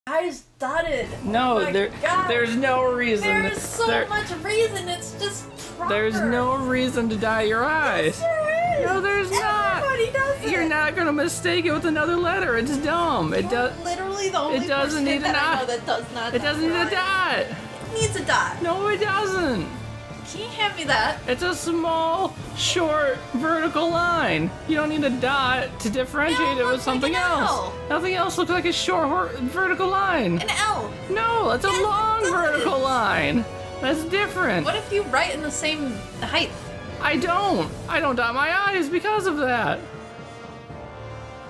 eyes dotted. No, there's no reason. There's so much reason. It's just proper. There's no reason to dot your eyes. Yes, there is. No, there's not. Everybody does it. You're not gonna mistake it with another letter. It's dumb. It does. Literally the only It doesn't person need a that I dot. know that does not. It doesn't need a dot. It needs a dot. No, it doesn't. Can you hand me that? It's a small, short, vertical line. You don't need a dot to differentiate it with something else. Nothing else looks like a short vertical line. An L. No, it's a Yes, it long does. vertical line. That's different. What if you write in the same height? I don't dot my eyes because of that.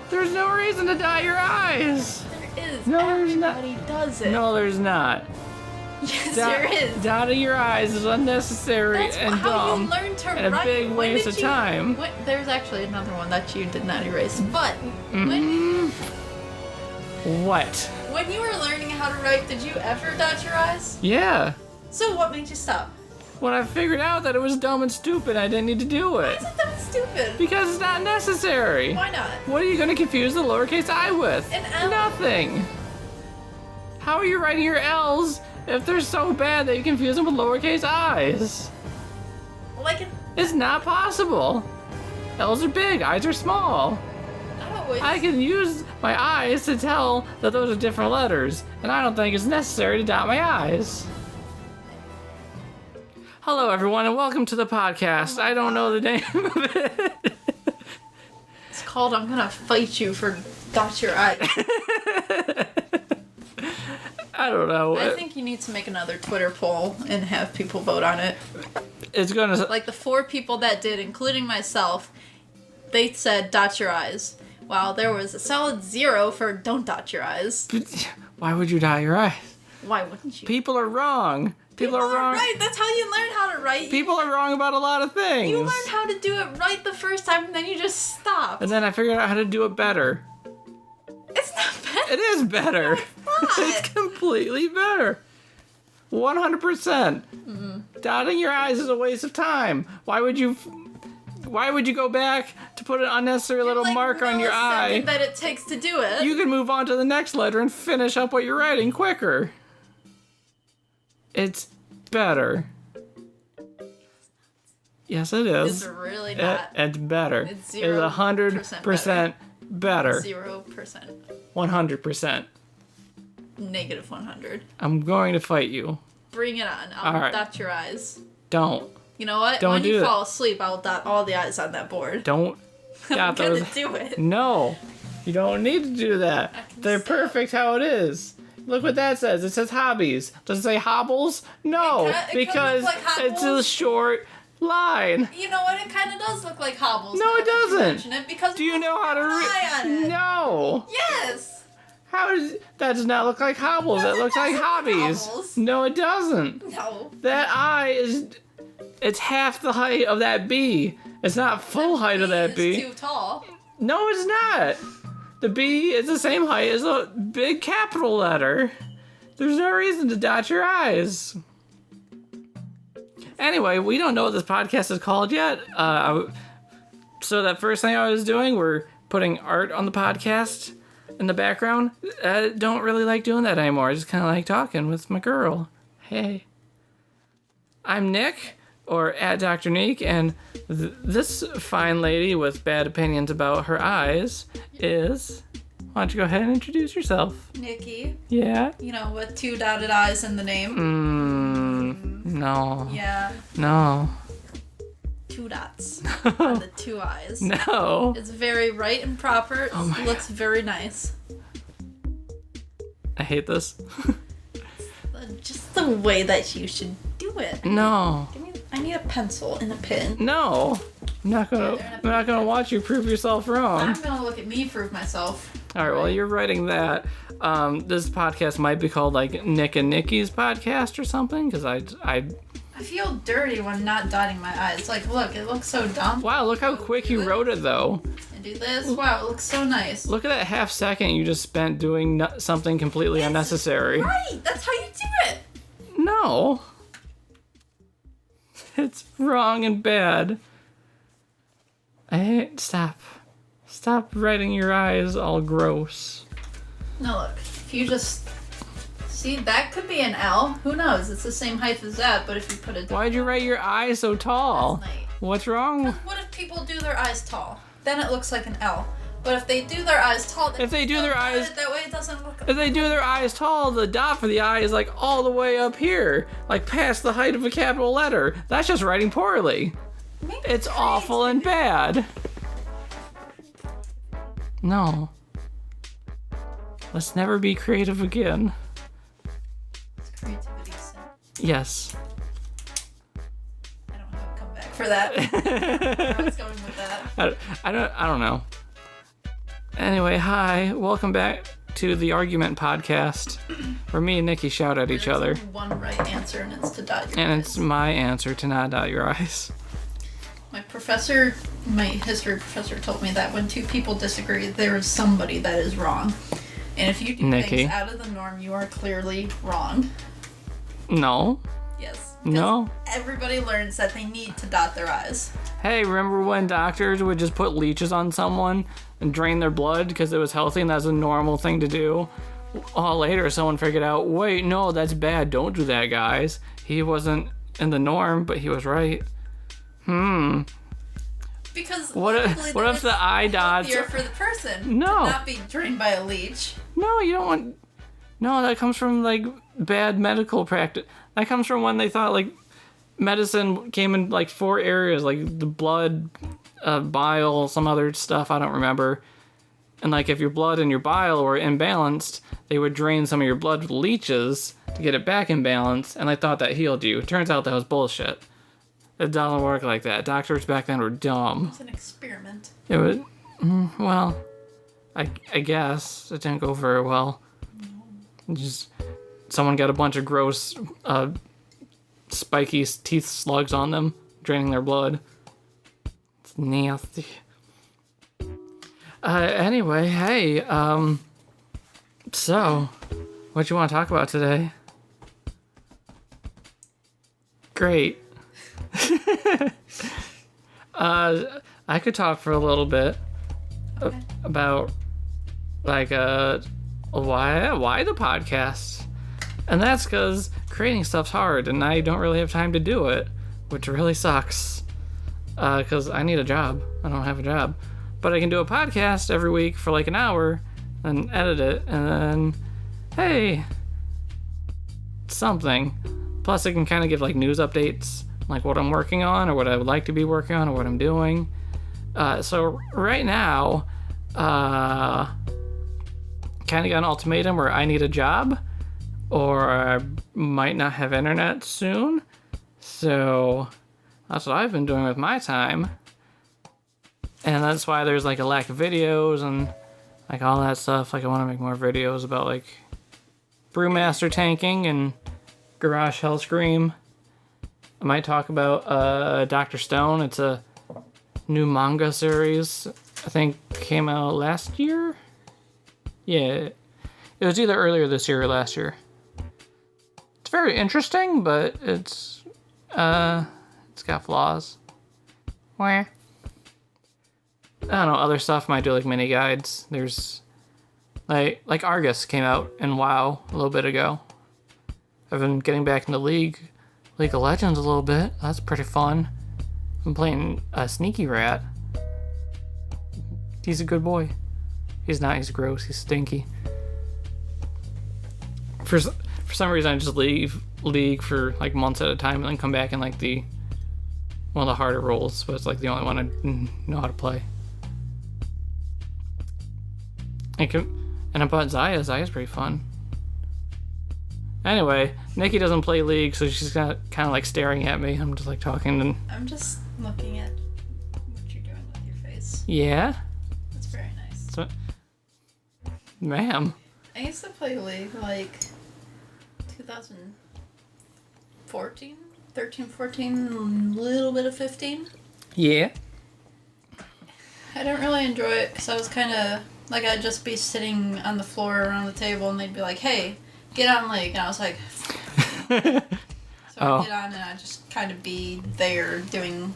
There's no reason to dot your eyes. There is. No, there's not. Everybody does it. No, there's not. Yes, there is. Dotting your eyes is unnecessary That's and how dumb you learn to and write. a big When waste did of you- time. There's actually another one that you did not erase. But when you were learning how to write, did you ever dot your eyes? Yeah. So what made you stop? When I figured out that it was dumb and stupid, I didn't need to do Why it. is it that stupid? Because it's not necessary. Why not? What are you going to confuse the lowercase I with? An L. Nothing. How are you writing your L's if they're so bad that you confuse them with lowercase i's? Like an It's not possible. L's are big, I's are small. I can use my eyes to tell that those are different letters, and I don't think it's necessary to dot my eyes. Hello, everyone, and welcome to the podcast. I don't know the name of it. It's called I'm Gonna Fight You for Dot Your Eye. I don't know. I think you need to make another Twitter poll and have people vote on it. It's gonna... Like the 4 people that did, including myself, they said dot your eyes. While there was a solid 0 for don't dot your eyes. Why would you dot your eyes? Why wouldn't you? People are wrong. People are wrong. Right, that's how you learn how to write. People are wrong about a lot of things. You learned how to do it right the first time and then you just stopped. And then I figured out how to do it better. It's not better. It is better. Not. It's completely better. 100%. Dotting your eyes is a waste of time. Why would you go back to put an unnecessary little mark on your eye? That it takes to do it. You can move on to the next letter and finish up what you're writing quicker. It's better. Yes, it is. It's really not. It's better. It's 100% better. 0%. 100%. Negative 100. I'm going to fight you. Bring it on. I'll All right. dot your eyes. Don't. You know what? Don't when do you that. fall asleep, I'll dot all the eyes on that board. Don't. I'm dot gonna those. do it. No. You don't need to do that. can They're see it. perfect how it is. Look what that says. It says hobbies. Does it say hobbles? No. It could Because look like it's a hobbles. short line. You know what? It kind of does look like hobbles. No, now it that you doesn't. mention it, because Do you know how to eye on it. No. Yes. How does that does not look like hobbles? That looks like doesn't look like hobbies. hobbles. No, it doesn't. No. That I is it's half the height of that B. It's not full height of that B. It's too tall. No, it's not. The B is the same height as a big capital letter. There's no reason to dot your eyes. Anyway, we don't know what this podcast is called yet. So that first thing I was doing, we're putting art on the podcast in the background. I don't really like doing that anymore. I just kind of like talking with my girl. Hey. I'm Nick, or at Dr. Neek, and this fine lady with bad opinions about her eyes is... Why don't you go ahead and introduce yourself? Nikki. Yeah? You know, with 2 dotted eyes in the name. No. Yeah. No. 2 dots on the 2 eyes. No. It's very right and proper. It looks very nice. I hate this. Just the way that you should do it. No. I need a pencil and a pen. No. I'm not gonna watch you prove yourself wrong. I'm gonna look at me prove myself. All right, well, you're writing that. This podcast might be called like Nick and Nikki's podcast or something, because I feel dirty when not dotting my eyes. Like, look, it looks so dumb. Wow, look how quick you wrote it though. And do this. Wow, it looks so nice. Look at that half second you just spent doing something completely unnecessary. Right, that's how you do it. No. It's wrong and bad. Stop writing your eyes all gross. No, look, if you just See, that could be an L. Who knows? It's the same height as that, but if you put it... Why'd you write your eye so tall? Last night. What's wrong? What if people do their eyes tall? Then it looks like an L. But if they do their eyes tall, if they do their eyes that way, it doesn't look. If they do their eyes tall, the dot for the eye is like all the way up here, like past the height of a capital letter. That's just writing poorly. It's awful and bad. No. Let's never be creative again. It's creativity sin. Yes. I don't have a comeback for that. I was going with that. I don't know. Anyway, hi, welcome back to the Argument Podcast, where me and Nikki shout at each other. One right answer, and it's to dot your eyes. And it's my answer to not dot your eyes. My history professor told me that when two people disagree, there is somebody that is wrong. And if you do Nikki. things out of the norm, you are clearly wrong. No. Yes. No. Everybody learns that they need to dot their eyes. Hey, remember when doctors would just put leeches on someone and drain their blood because it was healthy and that's a normal thing to do? Later, someone figured out, wait, no, that's bad. Don't do that, guys. He wasn't in the norm, but he was right. Because what if the eye dots are for the person no to not be drained by a leech? No, you don't want. No, that comes from like bad medical practice. That comes from when they thought like medicine came in like 4 areas, like the blood, bile, some other stuff I don't remember. And like if your blood and your bile were imbalanced, they would drain some of your blood with leeches to get it back in balance. And I thought that healed you. It turns out that was bullshit. It doesn't work like that. Doctors back then were dumb. It was an experiment. It was, well, I guess it didn't go very well. Just someone got a bunch of gross, spiky teeth slugs on them, draining their blood. It's nasty. Anyway, hey, so, what you want to talk about today? Great. I could talk for a little bit about like why the podcast, and that's because creating stuff's hard, and I don't really have time to do it, which really sucks. Because I need a job. I don't have a job, but I can do a podcast every week for like an hour, and edit it, and then hey, something. Plus, I can kind of give like news updates. Like what I'm working on or what I would like to be working on or what I'm doing. So right now, kind of got an ultimatum where I need a job or I might not have internet soon. So that's what I've been doing with my time. And that's why there's like a lack of videos and like all that stuff. Like I want to make more videos about like Brewmaster tanking and Garage Hell Scream. I might talk about Dr. Stone. It's a new manga series. I think came out last year? Yeah. It was either earlier this year or last year. It's very interesting, but it's got flaws. Where? I don't know, other stuff might do like mini guides. There's like Argus came out in WoW a little bit ago. I've been getting back into League of Legends a little bit. That's pretty fun. I'm playing a Sneaky Rat. He's a good boy. He's not. He's gross. He's stinky. For some reason, I just leave League for like months at a time and then come back in like one of the harder roles, but it's like the only one I know how to play. And I bought Zaya. Zaya's pretty fun. Anyway, Nikki doesn't play League, so she's kind of like staring at me. I'm just like talking and... I'm just looking at what you're doing with your face. Yeah? That's very nice. So, ma'am. I used to play League like 2014, 13, 14, a little bit of 15. Yeah. I don't really enjoy it because I was kind of like I'd just be sitting on the floor around the table and they'd be like, hey, get on League. And I was like, so I get on and I just kind of be there doing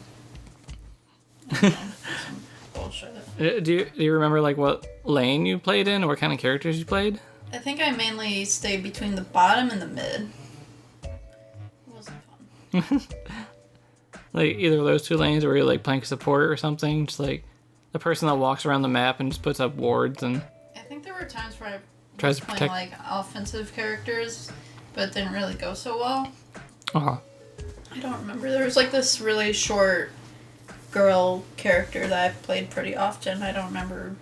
some bullshit. Do you remember like what lane you played in or what kind of characters you played? I think I mainly stayed between the bottom and the mid. It wasn't fun. Like, either of those two lanes, or you're, like, playing support or something. Just, like, the person that walks around the map and just puts up wards and... I think there were times where I tries was to playing, protect... like, offensive characters, but it didn't really go so well. Uh-huh. I don't remember. There was, like, this really short girl character that I played pretty often. I don't remember...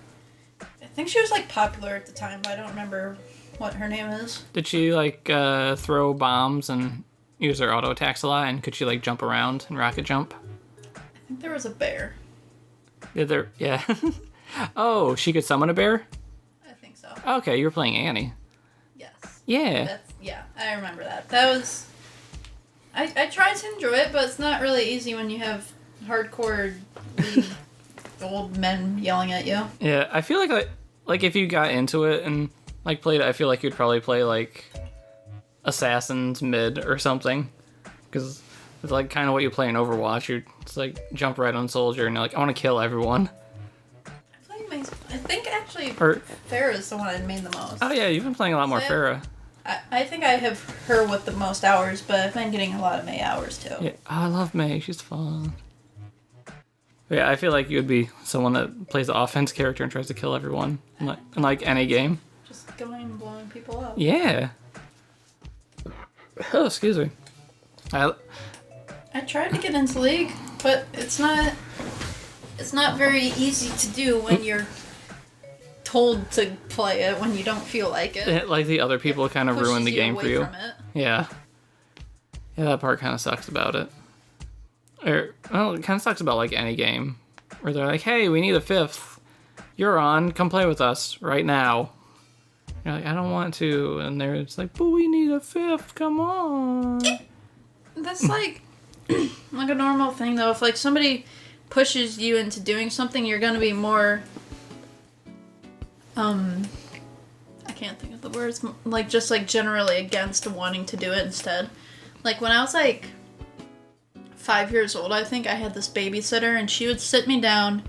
I think she was, like, popular at the time, but I don't remember what her name is. Did she, like, throw bombs and use her auto attacks a lot? And could she, like, jump around and rocket jump? I think there was a bear. Yeah. Oh, she could summon a bear? I think so. Okay, you were playing Annie. Yes. Yeah. I remember that. That was... I tried to enjoy it, but it's not really easy when you have hardcore old men yelling at you. Yeah, I feel like if you got into it and, like, played it, I feel like you'd probably play, like, Assassins mid or something. Because it's, like, kind of what you play in Overwatch. You just, like, jump right on Soldier and you're like, I want to kill everyone. I think, actually, Or... Farrah's the one I made the most. Oh, yeah, you've been playing a lot more Farrah. I think I have her with the most hours, but I've been getting a lot of May hours, too. Yeah. Oh, I love May. She's fun. But yeah, I feel like you would be someone that plays the offense character and tries to kill everyone in like any game. Just going and blowing people up. Yeah. Oh, excuse me. I tried to get into League, but it's not very easy to do when you're told to play it when you don't feel like it. Like the other people kind of ruin the game for you. Yeah. Yeah, that part kind of sucks about it. Well, it kind of sucks about, like, any game. Where they're like, hey, we need a 5th. You're on. Come play with us right now. You're like, I don't want to. And they're just like, but we need a 5th. Come on. That's like like a normal thing, though. If, like, somebody pushes you into doing something, you're going to be more... I can't think of the words. Like, just, like, generally against wanting to do it instead. Like, when I was, like... 5 years old, I think, I had this babysitter, and she would sit me down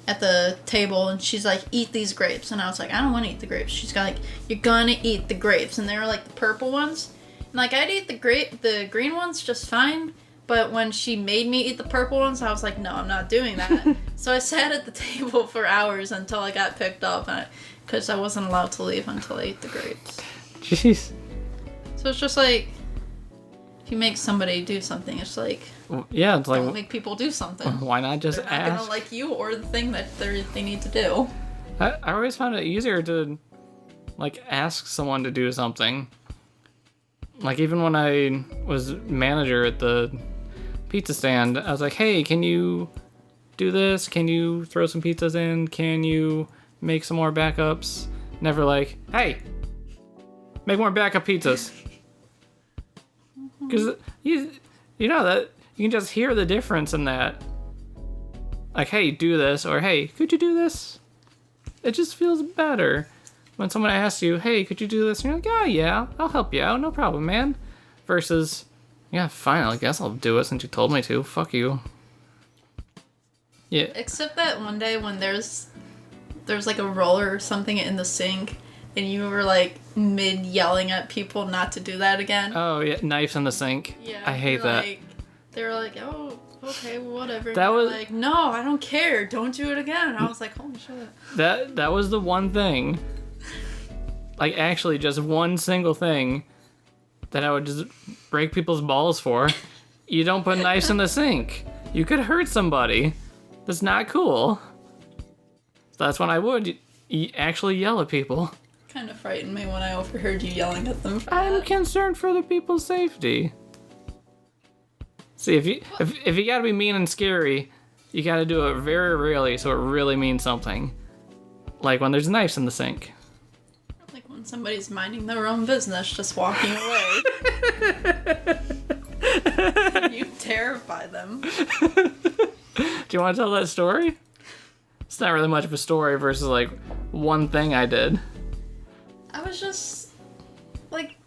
at the table, and she's like, eat these grapes. And I was like, I don't want to eat the grapes. She's got like, you're gonna eat the grapes. And they were like the purple ones. And like, I'd eat the green ones just fine. But when she made me eat the purple ones, I was like, no, I'm not doing that. So I sat at the table for hours until I got picked up, because I wasn't allowed to leave until I ate the grapes. Jeez. So it's just like, if you make somebody do something, it's like... Yeah, it's like... Don't make people do something. Why not just They're not ask? gonna like you or the thing that they need to do. I always found it easier to, like, ask someone to do something. Like, even when I was manager at the pizza stand, I was like, hey, can you do this? Can you throw some pizzas in? Can you make some more backups? Never like, hey, make more backup pizzas. Because you know that you can just hear the difference in that. Like, hey, do this, or hey, could you do this? It just feels better when someone asks you, hey, could you do this? And you're like, oh, yeah, I'll help you out, no problem, man. Versus, yeah, fine, I guess I'll do it since you told me to. Fuck you. Yeah. Except that one day when there's like a roller or something in the sink, and you were like mid yelling at people not to do that again. Oh yeah, knives in the sink. Yeah. I hate that. Like, they were like, oh, okay, well, whatever. That was like, no, I don't care. Don't do it again. And I was like, holy shit. That was the one thing. Like, actually, just one single thing that I would just break people's balls for. You don't put knives in the sink. You could hurt somebody. That's not cool. So that's when I would actually yell at people. Kind of frightened me when I overheard you yelling at them. I'm concerned for the people's safety. See, if you gotta be mean and scary, you gotta do it very rarely so it really means something. Like when there's knives in the sink. Like when somebody's minding their own business, just walking away. You terrify them. Do you want to tell that story? It's not really much of a story versus like one thing I did. I was just like,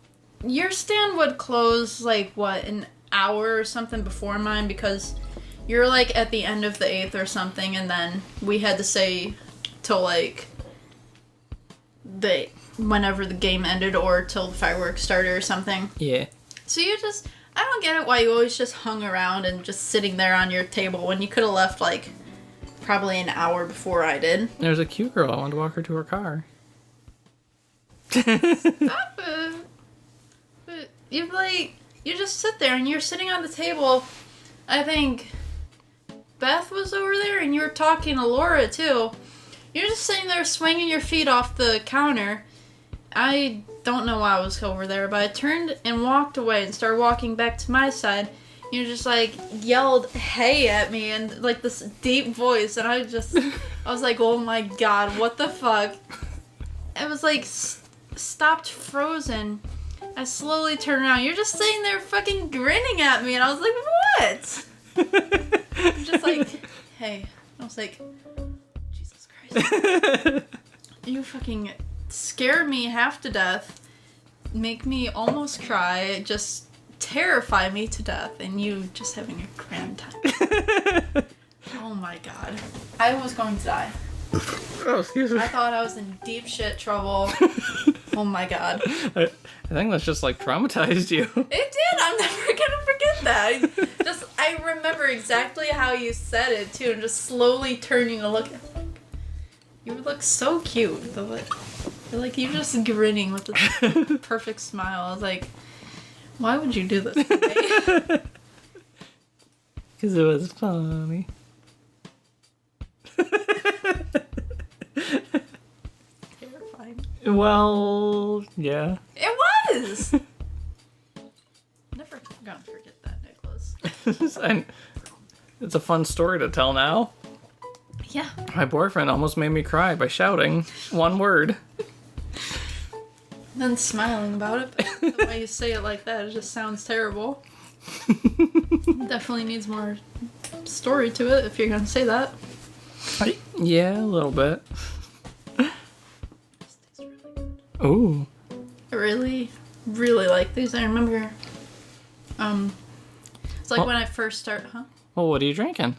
your stand would close like what, an hour or something before mine, because you're like at the end of the 8th or something, and then we had to say till like the whenever the game ended or till the fireworks started or something. Yeah. So I don't get it why you always just hung around and just sitting there on your table when you could have left, like, probably an hour before I did. There's a cute girl. I wanted to walk her to her car. Stop it. But you just sit there and you're sitting on the table. I think Beth was over there and you were talking to Laura too. You're just sitting there swinging your feet off the counter. I don't know why I was over there, but I turned and walked away and started walking back to my side. You just like yelled "hey" at me and like this deep voice, and I was like, oh my god, what the fuck? It was like stopped frozen. I slowly turned around. You're just sitting there fucking grinning at me, and I was like, what? I'm just like, hey. I was like, Jesus Christ. You fucking scared me half to death, make me almost cry, just terrify me to death, and you just having a grand time. Oh my god. I was going to die. Oh, excuse me. I thought I was in deep shit trouble. Oh my god. I think that's just like traumatized you. It did. I'm never gonna forget that. I remember exactly how you said it too, and just slowly turning to look. You look so cute. Like you're just grinning with this perfect smile. I was like, why would you do this to me? Because it was funny. Terrifying. Well, yeah. It was! Never gonna forget that, Nicholas. And it's a fun story to tell now. Yeah. My boyfriend almost made me cry by shouting one word. Then smiling about it, but the way you say it like that, it just sounds terrible. Definitely needs more story to it if you're gonna say that. Yeah, a little bit. Ooh. I really, really like these. I remember, it's like when I first started, Well, what are you drinking?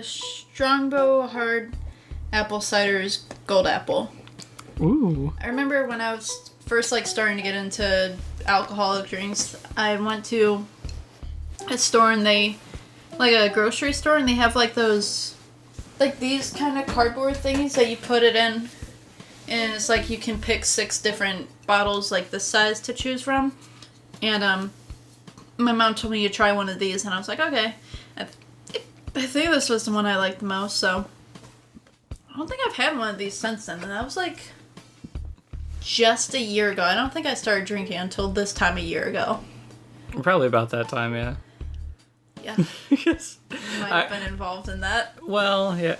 Strongbow hard apple cider's gold apple. Ooh. I remember when I was first like starting to get into alcoholic drinks, I went to a store and like a grocery store, and they have like those, like these kind of cardboard things that you put it in, and it's like you can pick 6 different bottles like this size to choose from. And my mom told me to try one of these, and I was like, okay. I think this was the one I liked the most, so I don't think I've had one of these since then, and that was like just a year ago. I don't think I started drinking until this time a year ago. Probably about that time, yeah. Yeah. Yes. You might have been involved in that. Well, yeah.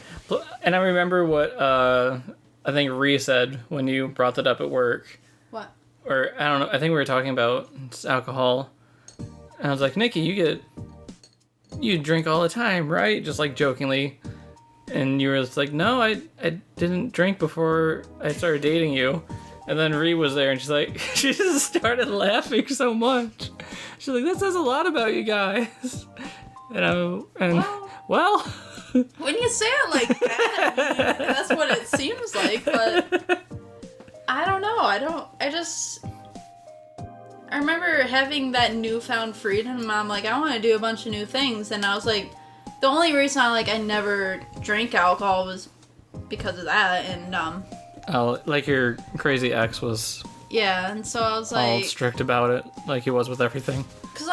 And I remember what I think Ree said when you brought that up at work. What? Or, I don't know, I think we were talking about alcohol. And I was like, Nikki, you drink all the time, right? Just like jokingly. And you were just like, no, I didn't drink before I started dating you. And then Ree was there and she's like, she just started laughing so much. She's like, that says a lot about you guys. Well. When you say it like that, that's what it seems like, but I don't know. I remember having that newfound freedom, and I'm like, I want to do a bunch of new things, and I was like, the only reason I never drank alcohol was because of that, and Oh, like your crazy ex was yeah, and so I was all like strict about it, like he was with everything. Cause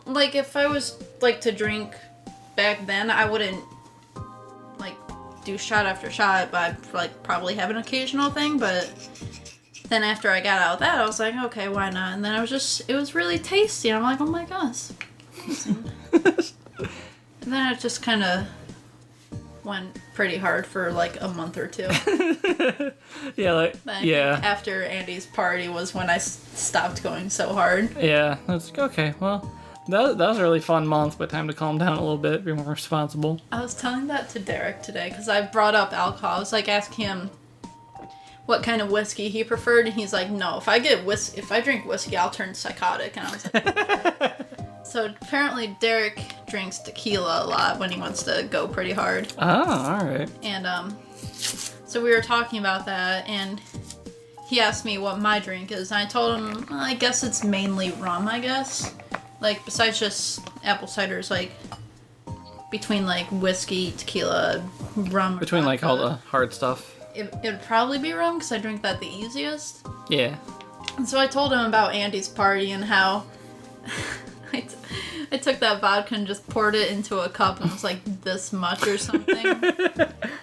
if I was to drink back then, I wouldn't do shot after shot, but I'd probably have an occasional thing. But then after I got out of that, I was like, okay, why not? And then it was really tasty. And I'm like, oh my gosh. And then it just kind of went pretty hard for a month or two. Yeah, Then after Andy's party was when I stopped going so hard. Yeah, that's like, okay, well, that was a really fun month, but time to calm down a little bit, be more responsible. I was telling that to Derek today because I brought up alcohol. I was asking him what kind of whiskey he preferred, and he's like, no, if I drink whiskey, I'll turn psychotic. And I was like, so apparently Derek drinks tequila a lot when he wants to go pretty hard. Oh, alright. And So we were talking about that, and he asked me what my drink is, and I told him, well, I guess it's mainly rum, I guess. Like, besides just apple ciders, like, between, like, whiskey, tequila, rum, Between, like, all the hard stuff. It'd probably be rum, because I drink that the easiest. Yeah. And so I told him about Andy's party and how I took that vodka and just poured it into a cup and it was like this much or something.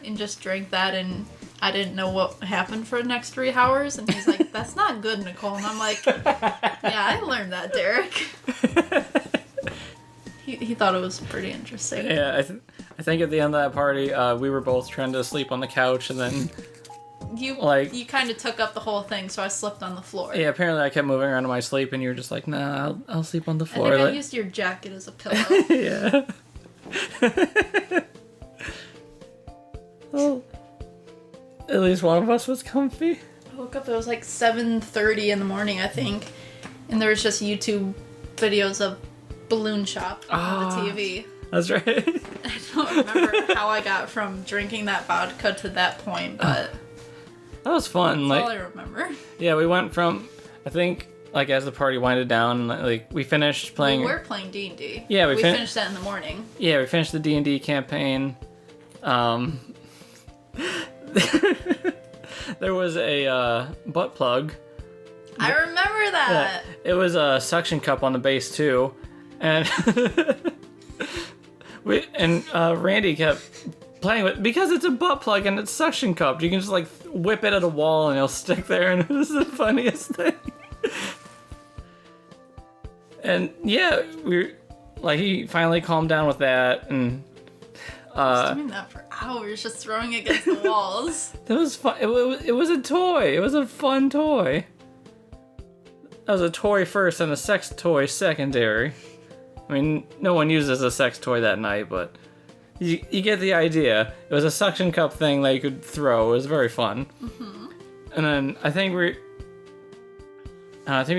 And just drank that, and I didn't know what happened for the next 3 hours. And he's like, that's not good, Nicole. And I'm like, yeah, I learned that, Derek. He thought it was pretty interesting. Yeah, I think at the end of that party, we were both trying to sleep on the couch, and then you kind of took up the whole thing, so I slept on the floor. Yeah, apparently I kept moving around in my sleep, and you were just like, nah, I'll sleep on the floor. I think I used your jacket as a pillow. Yeah. Well, at least one of us was comfy. I woke up, it was like 7:30 in the morning, I think, and there was just YouTube videos of Balloon Shop on the TV. That's right. I don't remember how I got from drinking that vodka to that point, but that was fun. That's all I remember. Yeah, we went from, I think, like as the party winded down, like we finished playing. We were playing D&D. Yeah, we finished that in the morning. Yeah, we finished the D&D campaign. There was a butt plug. I remember that. Yeah, it was a suction cup on the base too, and Randy kept playing with, because it's a butt plug and it's suction cupped. You can just like whip it at a wall and it'll stick there, and it was the funniest thing. And yeah, he finally calmed down with that, and I was doing that for hours, just throwing it against the walls. That was fun. It was a toy. It was a fun toy. That was a toy first and a sex toy secondary. I mean, no one uses a sex toy that night, but you get the idea. It was a suction cup thing that you could throw. It was very fun. Mm-hmm. And then I think we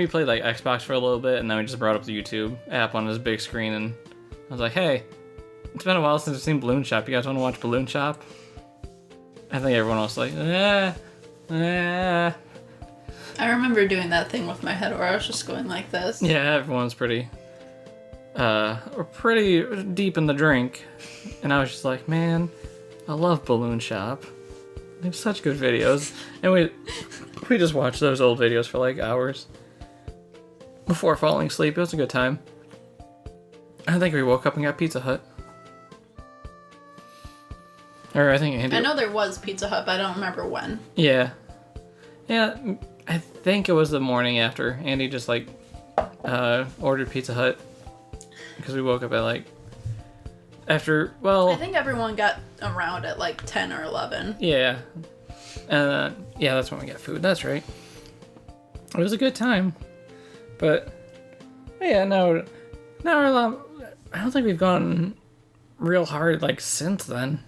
played like Xbox for a little bit, and then we just brought up the YouTube app on this big screen, and I was like, hey, it's been a while since I've seen Balloon Shop. You guys want to watch Balloon Shop? I think everyone was like, I remember doing that thing with my head where I was just going like this. Yeah, everyone's pretty deep in the drink. And I was just like, man, I love Balloon Shop. They have such good videos. And we just watched those old videos for like hours before falling asleep. It was a good time. I think we woke up and got Pizza Hut. Or I think Andy... I know there was Pizza Hut, but I don't remember when. Yeah. Yeah, I think it was the morning after. Andy just like ordered Pizza Hut because we woke up at like after. Well, I think everyone got around at like 10 or 11. Yeah, yeah, that's when we got food. That's right. It was a good time, but yeah, now I don't think we've gone real hard like since then.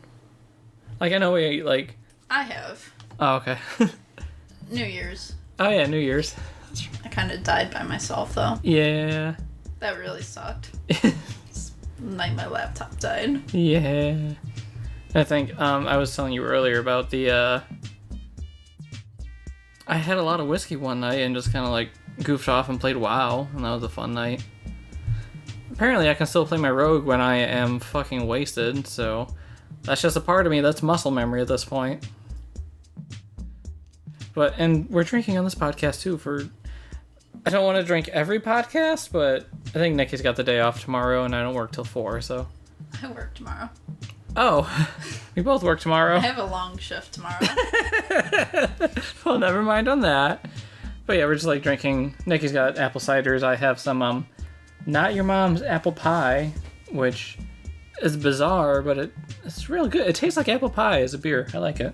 Like I know we like. I have. Oh, okay. New Year's. Oh yeah, New Year's. I kind of died by myself though. Yeah. That really sucked. Night my laptop died. Yeah. I think I was telling you earlier about the I had a lot of whiskey one night and just kind of like goofed off and played WoW, and that was a fun night. Apparently I can still play my rogue when I am fucking wasted, so that's just a part of me. That's muscle memory at this point. And we're drinking on this podcast too I don't want to drink every podcast, but I think Nikki's got the day off tomorrow and I don't work till 4, so. I work tomorrow. Oh, we both work tomorrow. I have a long shift tomorrow. Well, never mind on that. But yeah, we're just like drinking. Nikki's got apple ciders. I have some, not your mom's apple pie, which is bizarre, but it's real good. It tastes like apple pie as a beer. I like it.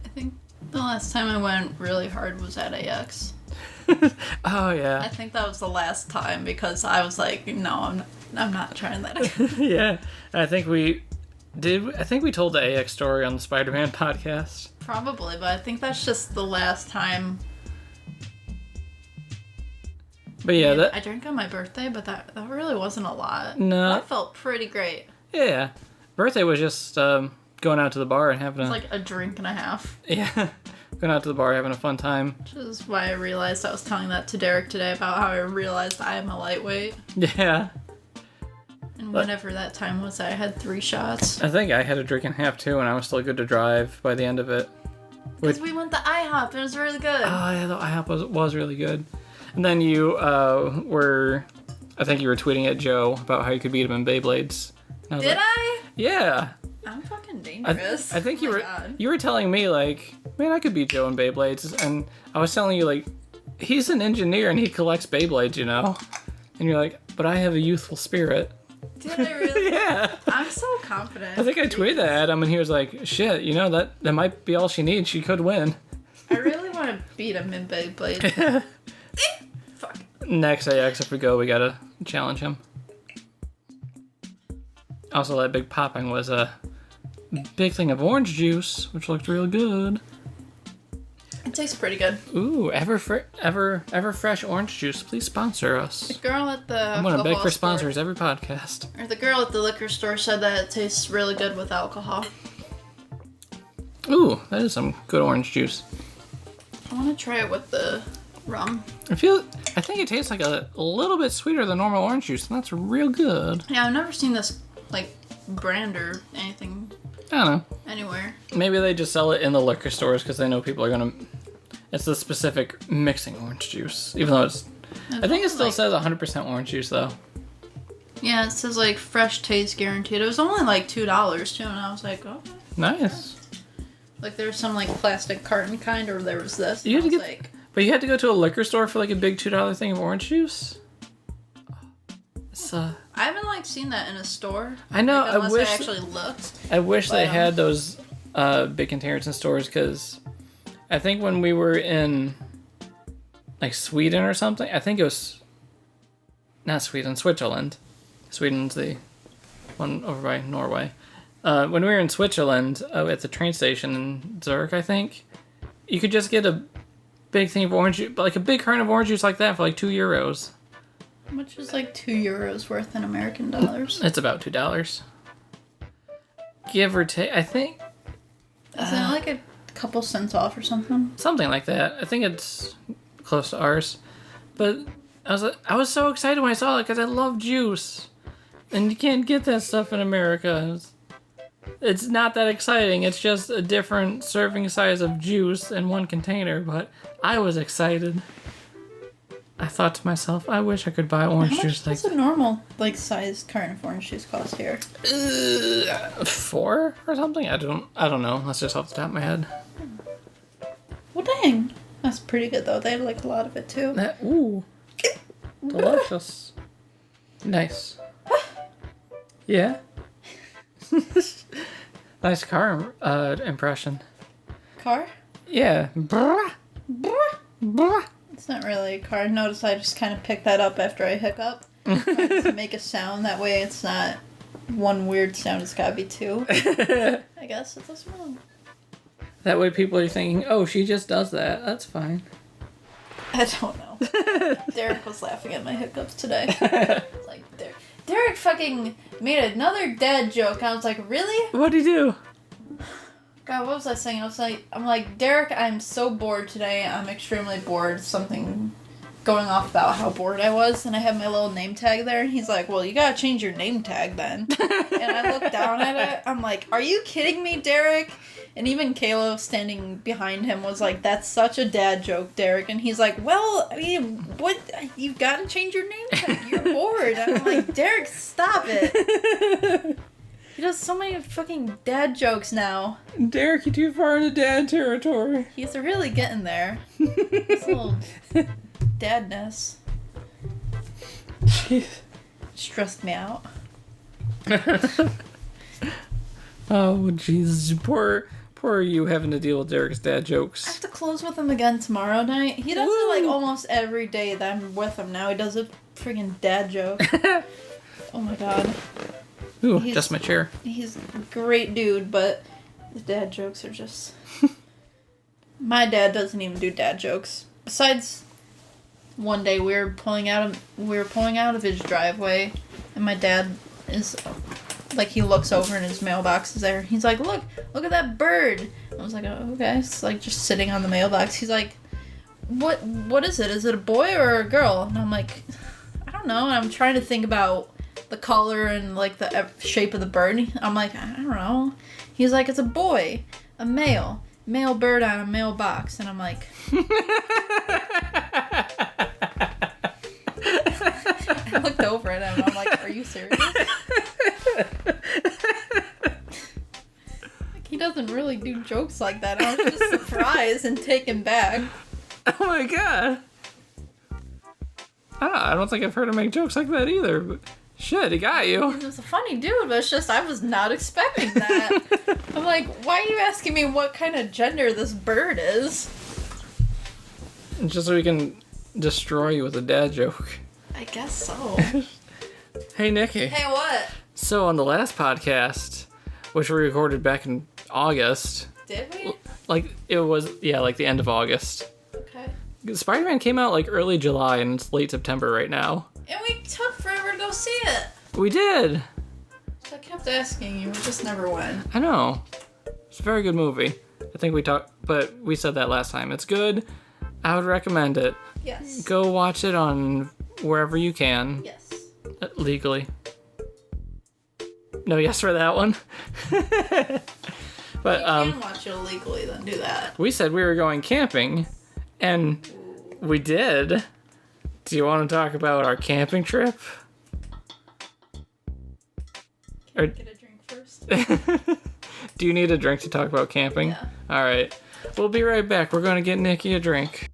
I think the last time I went really hard was at AX. Oh yeah. I think that was the last time because I was like, no, I'm not trying that again. Yeah, I think we told the AX story on the Spider-Man podcast. Probably, but I think that's just the last time. But yeah, I drank on my birthday, but that really wasn't a lot. No. That felt pretty great. Yeah, birthday was just going out to the bar and having It's like a drink and a half. Yeah. Going out to the bar, having a fun time. Which is why I realized I was telling that to Derek today about how I realized I am a lightweight. Yeah. And whenever that time was, I had 3 shots. I think I had a drink and a half too, and I was still good to drive by the end of it. Because we went to IHOP, and it was really good. Oh, yeah, the IHOP was really good. And then you I think you were tweeting at Joe about how you could beat him in Beyblades. Did I? Yeah. I'm fucking dangerous. I think God. you were telling me, like, man, I could beat Joe in Beyblades. And I was telling you, like, he's an engineer and he collects Beyblades, you know? And you're like, but I have a youthful spirit. Did I really? Yeah. I'm so confident. I think I tweeted that at him and he was like, shit, you know, that might be all she needs. She could win. I really want to beat him in Beyblade. Fuck. Next AX, if we go, we gotta challenge him. Also, that big popping was a big thing of orange juice, which looked real good. It tastes pretty good. Ooh, ever fresh orange juice, please sponsor us. The girl at the I'm gonna beg for store, sponsors every podcast. or the girl at the liquor store said that it tastes really good with alcohol. Ooh, that is some good orange juice. I want to try it with the rum. I think it tastes like a little bit sweeter than normal orange juice, and that's real good. Yeah, I've never seen this like brand or anything I don't know. anywhere. Maybe they just sell it in the liquor stores because they know people are gonna. It's the specific mixing orange juice, even though I think it still says 100% orange juice though. Yeah, it says like fresh taste guaranteed. It was only like $2 too, and I was like, oh. Nice. Like there was some like plastic carton kind, or there was this. You had to get, like, but you had to go to a liquor store for like a big $2 thing of orange juice. It's I haven't like seen that in a store. I know. Like, unless I actually looked. I wish they had those big containers in stores because I think when we were in like Sweden or something, I think it was not Sweden, Switzerland. Sweden's the one over by Norway. When we were in Switzerland at the train station in Zurich, I think you could just get a big thing of orange juice, like a big carton of orange juice like that for like €2. How much is like €2 worth in American dollars? It's about $2, give or take. I think. Isn't it like a couple cents off or something? Something like that. I think it's close to ours. But I was so excited when I saw it because I love juice, and you can't get that stuff in America. It's not that exciting. It's just a different serving size of juice in one container. But I was excited. I thought to myself, I wish I could buy orange juice like that. What's a normal like sized carton of orange juice cost here? 4 or something. I don't know. That's just off the top of my head. Well, dang, that's pretty good though. They had like a lot of it too. Ooh, delicious. Nice. Yeah. Nice car impression. Car? Yeah. Brr. Brr. Brr. It's not really a car. Notice I just kind of picked that up after I hiccup. To make a sound. That way it's not one weird sound. It's gotta be 2. I guess it doesn't matter. That way people are thinking, oh, she just does that. That's fine. I don't know. Derek was laughing at my hiccups today. It's like, Derek fucking made another dad joke. I was like, really? What'd he do? God, what was I saying? I'm like, Derek, I'm so bored today. I'm extremely bored. Something going off about how bored I was, and I have my little name tag there, and he's like, well, you gotta change your name tag then. And I look down at it, I'm like, are you kidding me, Derek? And even Kayla standing behind him was like, that's such a dad joke, Derek. And he's like, well, I mean, what? You've got to change your name tag. You're bored. And I'm like, Derek, stop it. He does so many fucking dad jokes now. Derek, you're too far into dad territory. He's really getting there. This little dadness. Jeez. Stressed me out. Oh, Jesus. Poor you having to deal with Derek's dad jokes. I have to close with him again tomorrow night. He does it like almost every day that I'm with him now. He does a friggin' dad joke. Oh my god. Ooh, just my chair. He's a great dude, but the dad jokes are just... My dad doesn't even do dad jokes. Besides, one day we were pulling out of his driveway, and my dad is like, he looks over and his mailbox is there. He's like, look at that bird. I was like, oh, okay. It's like just sitting on the mailbox. He's like, what is it? Is it a boy or a girl? And I'm like, I don't know. And I'm trying to think about the color and like the shape of the bird. I'm like, I don't know. He's like, it's a boy, a male bird on a mailbox. And I'm like, I looked over at him and I'm like, are you serious? Like, he doesn't really do jokes like that. I was just surprised and taken back. Oh my god. I don't think I've heard him make jokes like that either, but shit, he got you. He was a funny dude, but it's just I was not expecting that. I'm like, why are you asking me what kind of gender this bird is? Just so we can destroy you with a dad joke. I guess so. Hey, Nikki. Hey, what? So on the last podcast, which we recorded back in August. Did we? Like, it was, yeah, like the end of August. Okay. Spider-Man came out like early July and it's late September right now. And we took forever to go see it. We did. So I kept asking you, we just never went. I know. It's a very good movie. I think but we said that last time. It's good. I would recommend it. Yes. Go watch it on wherever you can. Yes. Legally. No yes for that one. But you can watch it illegally, then do that. we said we were going camping, and we did. Do you want to talk about our camping trip? Can I get a drink first? Do you need a drink to talk about camping? Yeah. All right. We'll be right back. We're going to get Nikki a drink.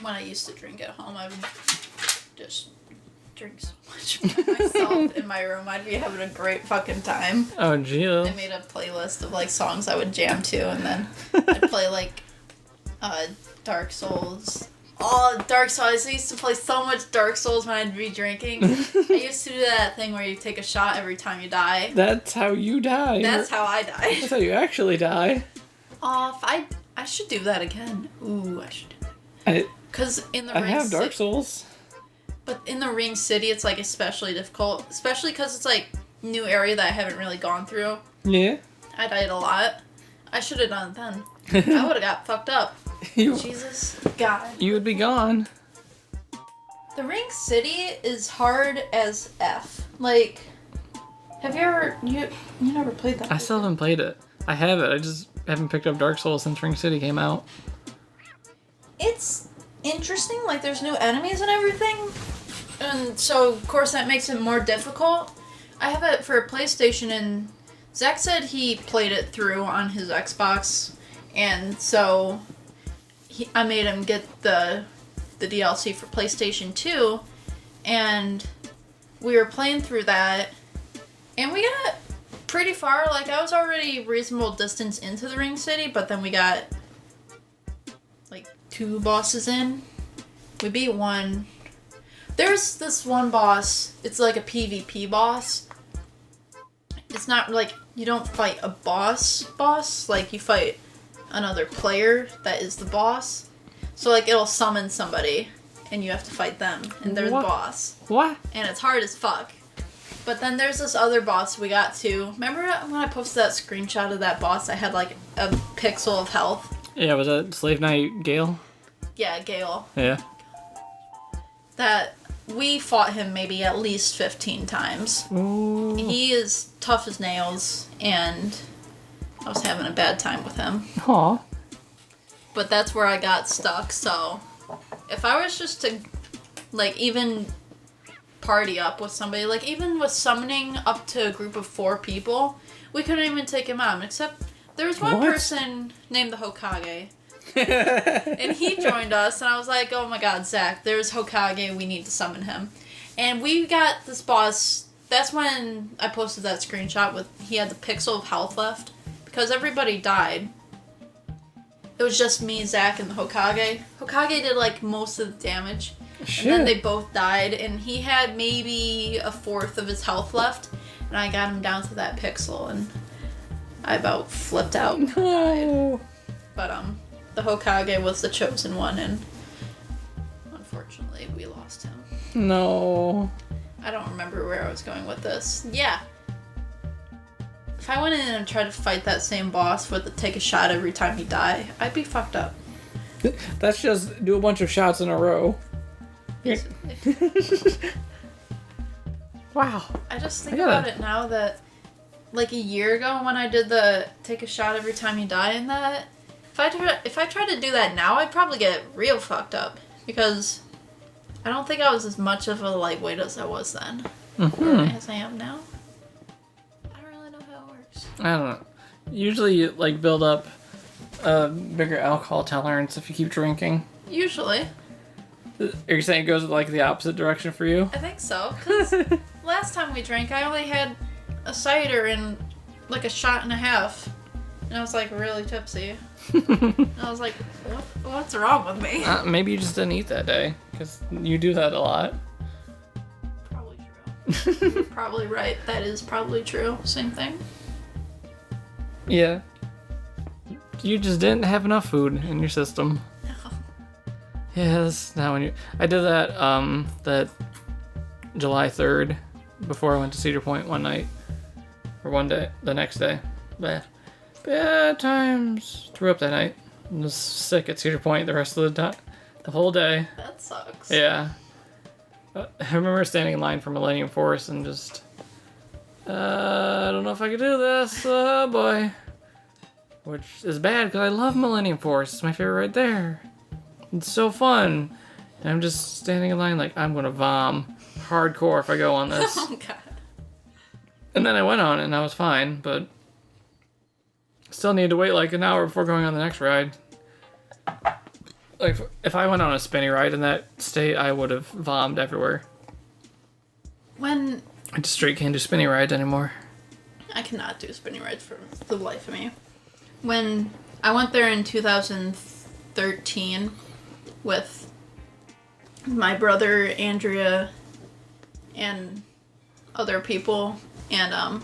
When I used to drink at home, I would just drink so much by myself in my room. I'd be having a great fucking time. Oh, gee. I made a playlist of like songs I would jam to, and then I'd play like Dark Souls. Oh, Dark Souls. I used to play so much Dark Souls when I'd be drinking. I used to do that thing where you take a shot every time you die. That's how you die. That's how I die. That's how you actually die. Oh, I should do that again. Ooh, I should do that. Because in the I have Dark Souls. But in the Ring City, it's like especially difficult. Especially because it's like new area that I haven't really gone through. Yeah. I died a lot. I should have done it then. I would have got fucked up. Jesus God. You would be gone. The Ring City is hard as F. Like, have you ever... You never played that? I still haven't played it. I have it. I just haven't picked up Dark Souls since Ring City came out. It's interesting. Like, there's new enemies and everything. And so, of course, that makes it more difficult. I have it for a PlayStation, and Zach said he played it through on his Xbox. And so... I made him get the DLC for PlayStation 2, and we were playing through that, and we got pretty far. Like, I was already reasonable distance into the Ring City, but then we got, like, 2 bosses in. We beat one. There's this one boss, it's like a PvP boss. It's not, like, you don't fight a boss, like, you fight another player that is the boss. So, like, it'll summon somebody, and you have to fight them, and they're the boss. What? And it's hard as fuck. But then there's this other boss we got to. Remember when I posted that screenshot of that boss? I had, like, a pixel of health. Yeah, was that Slave Knight Gale? Yeah, Gale. Yeah. That we fought him maybe at least 15 times. Ooh. He is tough as nails, and I was having a bad time with him. Aw. But that's where I got stuck, so if I was just to, like, even party up with somebody, like, even with summoning up to a group of 4 people, we couldn't even take him out, except there was one person named the Hokage, and he joined us, and I was like, oh my god, Zach, there's Hokage, we need to summon him. And we got this boss, that's when I posted that screenshot with, he had the pixel of health left. Because everybody died. It was just me, Zach, and the Hokage. Hokage did, like, most of the damage. Shit. And then they both died, and he had maybe a fourth of his health left. And I got him down to that pixel, and I about flipped out and died. But, the Hokage was the chosen one, and unfortunately, we lost him. No. I don't remember where I was going with this. Yeah. If I went in and tried to fight that same boss with the take a shot every time you die, I'd be fucked up. That's just do a bunch of shots in a row. Wow. I just think about it now that, like a year ago when I did the take a shot every time you die in that, if I tried to do that now, I'd probably get real fucked up. Because I don't think I was as much of a lightweight as I was then. Or as I am now. I don't really know how it works. I don't know. Usually you like build up a bigger alcohol tolerance if you keep drinking. Usually. Are you saying it goes like the opposite direction for you? I think so. Because last time we drank, I only had a cider and like a shot and a half. And I was like really tipsy. And I was like, what's wrong with me? Maybe you just didn't eat that day. Because you do that a lot. Probably true. You're probably right. That is probably true. Same thing. Yeah. You just didn't have enough food in your system. No. Yes. Now when you, I did that that July 3rd before I went to Cedar Point one night or one day, the next day. Bad times. Threw up that night. I was sick at Cedar Point the rest of the whole day. That sucks. Yeah. I remember standing in line for Millennium Force and just, I don't know if I could do this. Oh boy. Which is bad because I love Millennium Force. It's my favorite right there. It's so fun. And I'm just standing in line like, I'm going to vom hardcore if I go on this. Oh, God. And then I went on it and I was fine, but still need to wait like an hour before going on the next ride. Like, if I went on a spinny ride in that state, I would have vomed everywhere. When... I just straight can't do spinny rides anymore. I cannot do spinning rides for the life of me. When I went there in 2013 with my brother, Andrea, and other people, and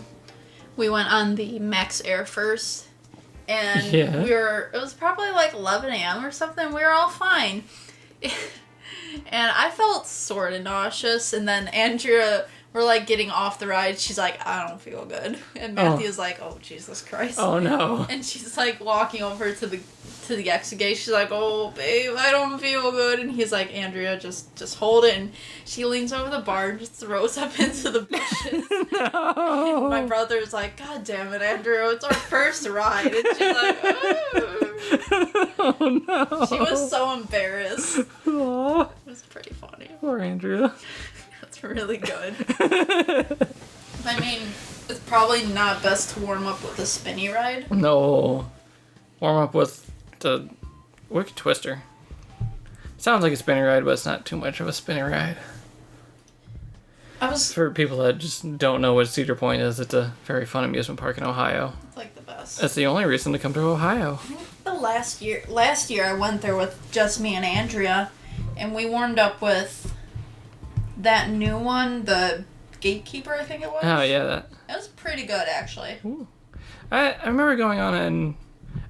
we went on the Max Air first, and it was probably like 11 a.m. or something. We were all fine. And I felt sort of nauseous, and then Andrea, we're like getting off the ride. She's like, I don't feel good. And Matthew's like, oh, Jesus Christ. Oh, no. And she's like walking over to the exit gate. She's like, oh, babe, I don't feel good. And he's like, Andrea, just hold it. And she leans over the bar and just throws up into the bushes. No. And my brother's like, God damn it, Andrea, it's our first ride. And she's like, oh. Oh, no. She was so embarrassed. Aww. It was pretty funny. Poor Andrea. That's really good. I mean, it's probably not best to warm up with a spinny ride. No. Warm up with the Wicked Twister. Sounds like a spinny ride, but it's not too much of a spinny ride. For people that just don't know what Cedar Point is, it's a very fun amusement park in Ohio. It's like the best. That's the only reason to come to Ohio. The last year I went there with just me and Andrea, and we warmed up with that new one, the Gatekeeper, I think it was. Oh, yeah, that. It was pretty good, actually. Ooh. I remember going on it, and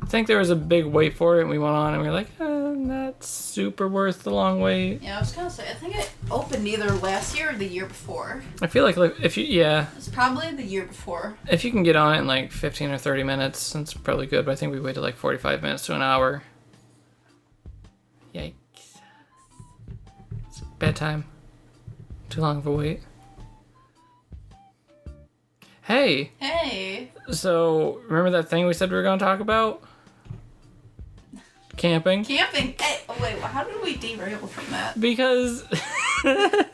I think there was a big wait for it, and we went on, and we were like, not super worth the long wait. Yeah, I was gonna say, I think it opened either last year or the year before. I feel like if you, It's probably the year before. If you can get on it in like 15 or 30 minutes, that's probably good, but I think we waited like 45 minutes to an hour. Yikes. It's bad time. Too long of a wait. Hey! So, remember that thing we said we were going to talk about? Camping? Camping? Hey, oh wait, how did we derail from that? Because... I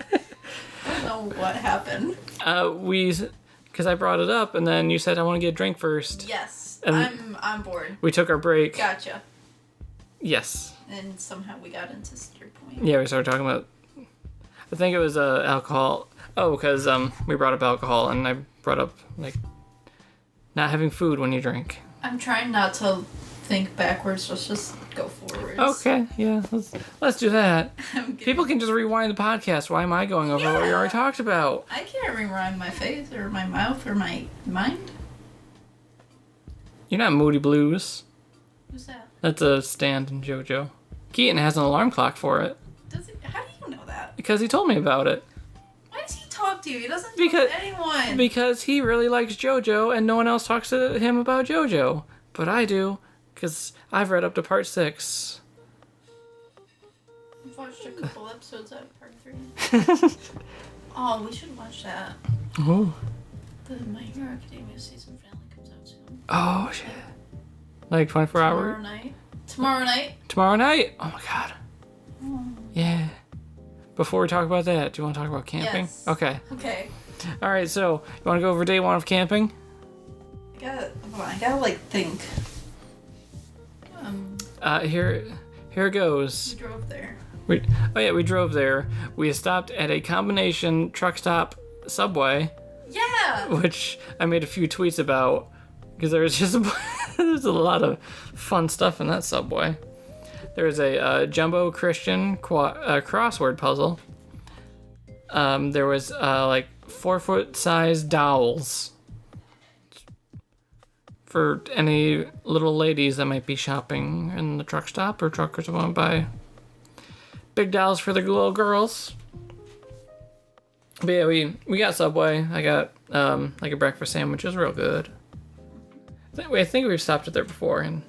don't know what happened. Because I brought it up, and then you said, I want to get a drink first. Yes, and I'm on board. We took our break. Gotcha. Yes. And somehow we got into Cedar Point. Yeah, we started talking about... I think it was alcohol. Oh, because we brought up alcohol, and I brought up, like, not having food when you drink. I'm trying not to think backwards. Let's just go forwards. Okay, yeah, let's do that. People can just rewind the podcast. Why am I going over what we already talked about? I can't rewind my face or my mouth or my mind. You're not Moody Blues. Who's that? That's a stand in JoJo. Keaton has an alarm clock for it. Does it? How do you know that? Because he told me about it. Why does he talk to you? He doesn't talk to anyone. Because he really likes JoJo, and no one else talks to him about JoJo. But I do, because I've read up to part 6. I've watched a couple episodes out of part 3. Oh, we should watch that. Oh. The My Hero Academia season finale comes out soon. Oh, shit. Like 24 hours? Tomorrow night? Tomorrow night? Oh my god. Oh. Yeah. Before we talk about that, do you want to talk about camping? Yes. Okay. Okay. Alright, so, you want to go over day 1 of camping? I gotta like think. Here it goes. We drove there. We drove there. We stopped at a combination truck stop Subway. Yeah! Which I made a few tweets about. Because there was just there's a lot of fun stuff in that Subway. There's a jumbo Christian crossword puzzle. There was like 4-foot size dowels for any little ladies that might be shopping in the truck stop or truckers that want to buy big dowels for their little girls. But yeah, we got Subway. I got like a breakfast sandwich. It was real good. I think we've stopped it there before, and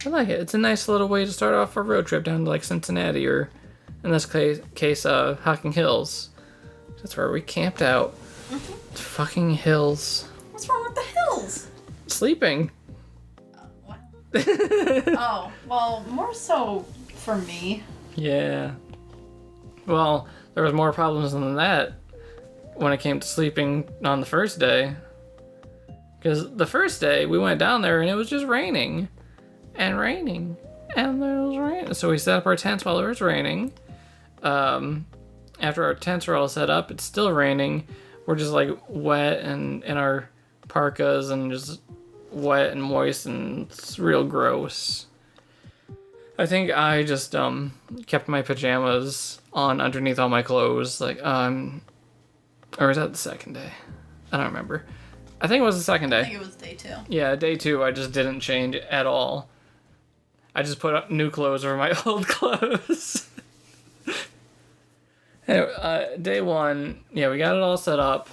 I like it. It's a nice little way to start off a road trip down to like Cincinnati, or in this case, Hocking Hills. That's where we camped out. Mm-hmm. Fucking hills. What's wrong with the hills? Sleeping. What? Oh, well, more so for me. Yeah. Well, there was more problems than that when it came to sleeping on the first day. Because the first day, we went down there and it was just raining. And raining. And there was rain. So we set up our tents while it was raining. After our tents are all set up, it's still raining. We're just like wet and in our parkas and just wet and moist, and it's real gross. I think I just kept my pajamas on underneath all my clothes. Like, or was that the second day? I don't remember. I think it was the second day. I think it was day 2. Yeah, day 2, I just didn't change at all. I just put up new clothes over my old clothes. Anyway, day 1, yeah, we got it all set up,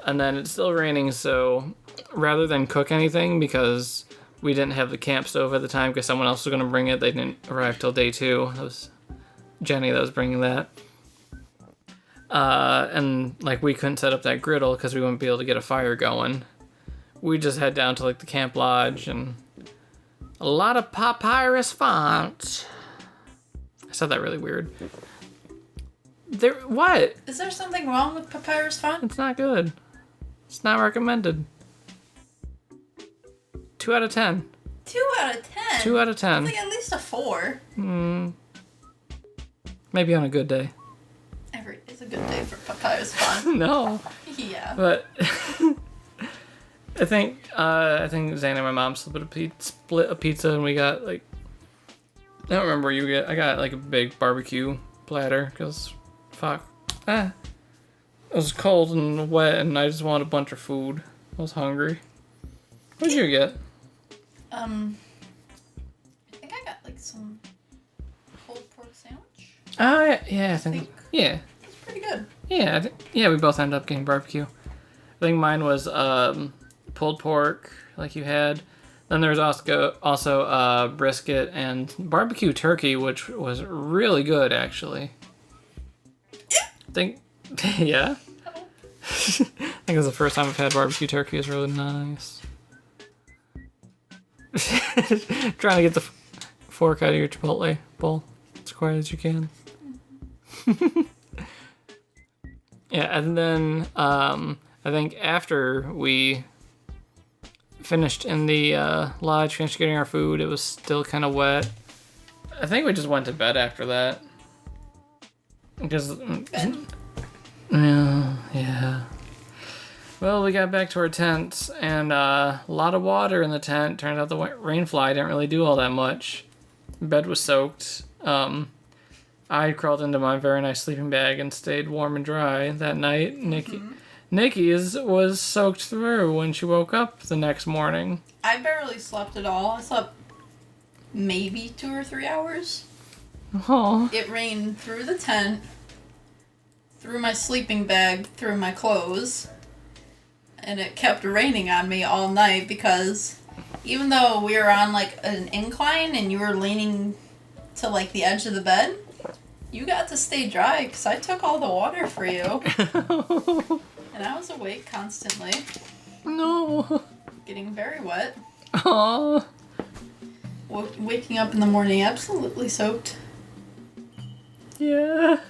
and then it's still raining, so rather than cook anything, because we didn't have the camp stove at the time, because someone else was going to bring it, they didn't arrive till day 2. That was Jenny that was bringing that. And like we couldn't set up that griddle because we wouldn't be able to get a fire going. We just head down to like the camp lodge, and a lot of papyrus font. I said that really weird. What? Is there something wrong with papyrus font? It's not good. It's not recommended. 2 out of 10. 2 out of 10? 2 out of 10. Like at least a 4. Maybe on a good day. It's a good day for papyrus font. No. Yeah. But I think Zane and my mom split a pizza, and we got like, I don't remember what you get. I got like a big barbecue platter because it was cold and wet, and I just wanted a bunch of food. I was hungry. What did you get? I think I got like some pulled pork sandwich. Yeah, I think yeah. It's pretty good. Yeah, we both ended up getting barbecue. I think mine was pulled pork, like you had. Then there was also brisket and barbecue turkey, which was really good, actually. Yeah. I think it was the first time I've had barbecue turkey. It's really nice. Trying to get the fork out of your Chipotle bowl as quiet as you can. Yeah, and then I think after we finished in the lodge, finished getting our food, it was still kind of wet. I think we just went to bed after that. Because, yeah. Well, we got back to our tents, and a lot of water in the tent. Turned out the rainfly didn't really do all that much. Bed was soaked. I crawled into my very nice sleeping bag and stayed warm and dry that night. Nikki's was soaked through when she woke up the next morning. I barely slept at all. I slept maybe 2 or 3 hours. Oh. It rained through the tent, threw my sleeping bag through my clothes. And it kept raining on me all night because even though we were on like an incline and you were leaning to like the edge of the bed, you got to stay dry because I took all the water for you. And I was awake constantly. No. Getting very wet. Aww. Waking up in the morning absolutely soaked. Yeah.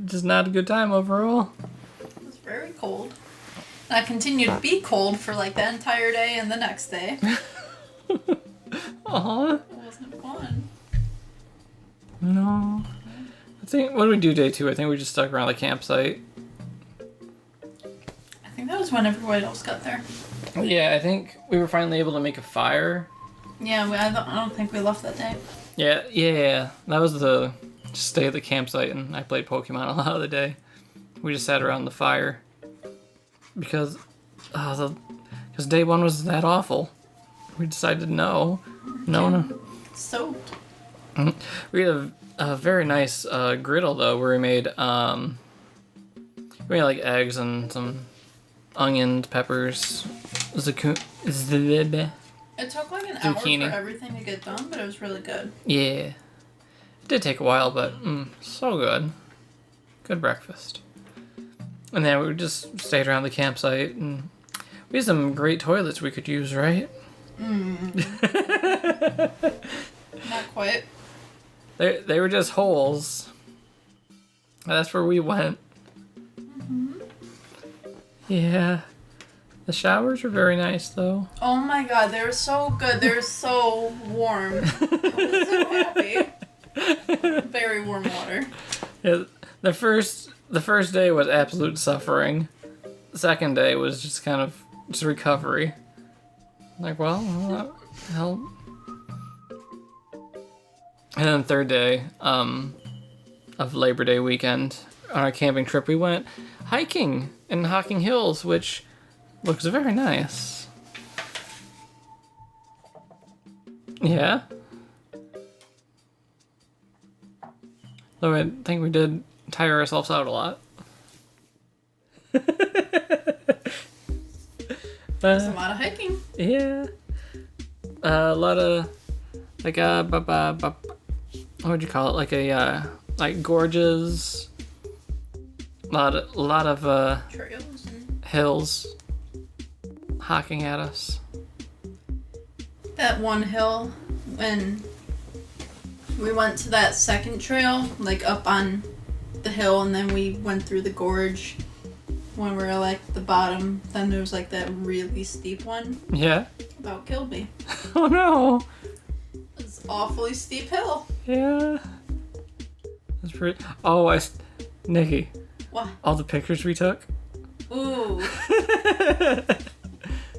Just not a good time overall. It was very cold. And I continued to be cold for like the entire day and the next day. Aww. It wasn't fun. No. I think, what did we do day 2? I think we just stuck around the campsite. I think that was when everybody else got there. Yeah, I think we were finally able to make a fire. Yeah, I don't think we left that day. Yeah. That was the just stay at the campsite, and I played Pokemon a lot of the day. We just sat around the fire because day 1 was that awful. We decided no. Soaked. We had a very nice griddle though, where we made like eggs and some onions, peppers, It took like an zucchini. hour for everything to get done, but it was really good. Yeah. It did take a while, but so good. Good breakfast. And then we just stayed around the campsite, and we had some great toilets we could use, right? Not quite. They were just holes. That's where we went. Mm-hmm. Yeah. The showers were very nice, though. Oh my god, they were so good. They were so warm. I was so happy. Very warm water. Yeah, the first day was absolute suffering. The second day was just kind of just recovery. Like, well, hell. And then the third day of Labor Day weekend, on our camping trip, we went hiking in Hocking Hills, which looks very nice. Yeah. Though I think we did tire ourselves out a lot. There's a lot of hiking. Yeah. A lot of like what would you call it? Like gorges. A lot of Trails and hills hocking at us. that one hill when we went to that second trail, like up on the hill, and then we went through the gorge when we were like the bottom. Then there was like that really steep one. Yeah. About killed me. Oh no. It's an awfully steep hill. Yeah. That's pretty. Oh, Nikki. What? All the pictures we took. Ooh.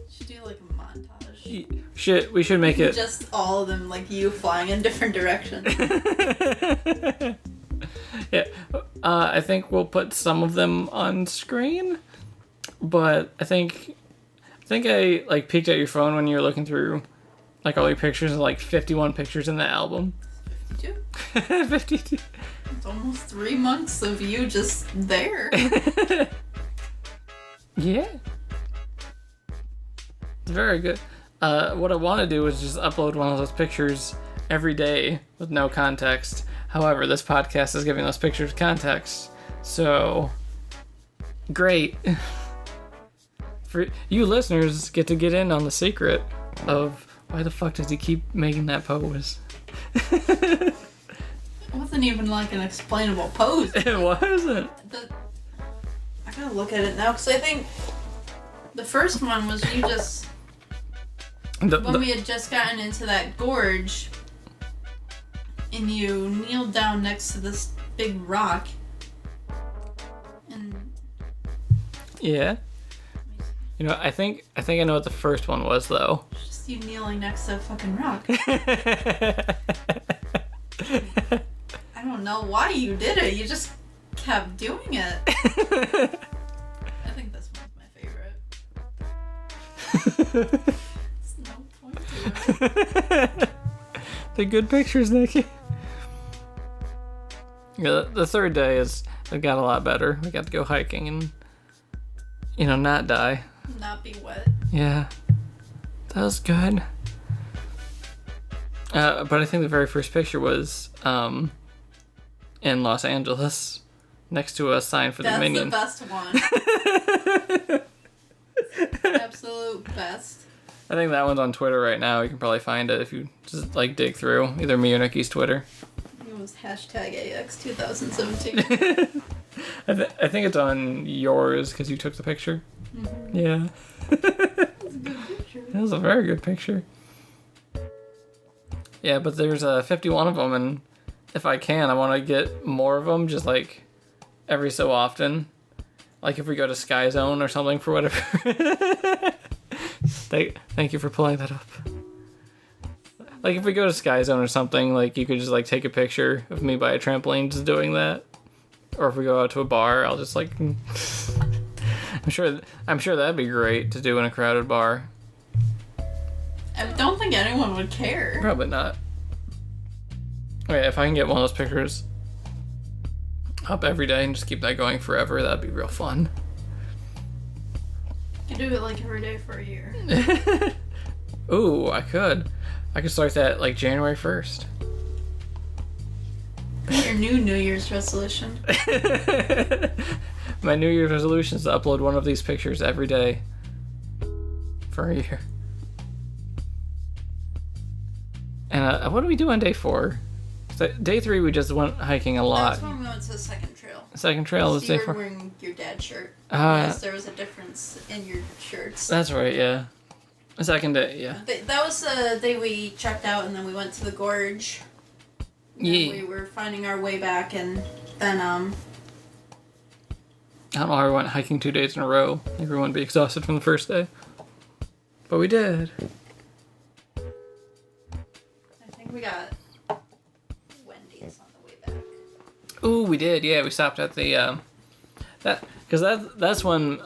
Should do like a montage. We should make it. Just all of them, like you flying in different directions. Yeah. I think we'll put some of them on screen, but I think I like peeked at your phone when you were looking through like all your pictures, and like 51 pictures in the album. 52. 52. It's almost 3 months of you just there. Yeah. It's very good. What I want to do is just upload one of those pictures every day with no context. However, this podcast is giving those pictures context. So, great. For you listeners get to get in on the secret of why the fuck does he keep making that pose? It wasn't even like an explainable pose. It wasn't. I gotta look at it now, because I think the first one was you just... when we had just gotten into that gorge, and you kneeled down next to this big rock, and... Yeah. You know, I think I know what the first one was, though. Just you kneeling next to a fucking rock. I don't know why you did it. You just kept doing it. I think this one's my favorite. There's no point to it. The good pictures, Nikki. Yeah, the third day is It got a lot better. We got to go hiking and, not die. Not be wet. Yeah. That was good. But I think the very first picture was in Los Angeles, next to a sign for the Minion. That's the best one. Absolute best. I think that one's on Twitter right now. You can probably find it if you just dig through either me or Nikki's Twitter. It was #AX 2017. I think it's on yours because you took the picture. Mm-hmm. Yeah. That's a good picture. That was a very good picture. Yeah, but there's 51 of them, and if I can, I want to get more of them, just every so often. Like if we go to Sky Zone or something for whatever. Thank you for pulling that up. Like if we go to Sky Zone or something, you could just take a picture of me by a trampoline just doing that. Or if we go out to a bar, I'll just I'm sure that'd be great to do in a crowded bar. I don't think anyone would care. Probably not. Okay, if I can get one of those pictures up every day and just keep that going forever, that'd be real fun. You do it every day for a year. Ooh, I could start that January 1st. Your New Year's resolution. My New Year's resolution is to upload one of these pictures every day for a year. And what do we do on day 4? Day 3 we just went hiking a lot. That's when we went to the second trail. Second trail was day 4. You were wearing your dad's shirt. Yes, there was a difference in your shirts. That's right, yeah. The second day, yeah. That was the day we checked out, and then we went to the gorge. Yeah. We were finding our way back, and then I don't know how we went hiking 2 days in a row. Everyone would be exhausted from the first day. But we did. I think we got Wendy's on the way back. Ooh, we did. Yeah, we stopped at the that's when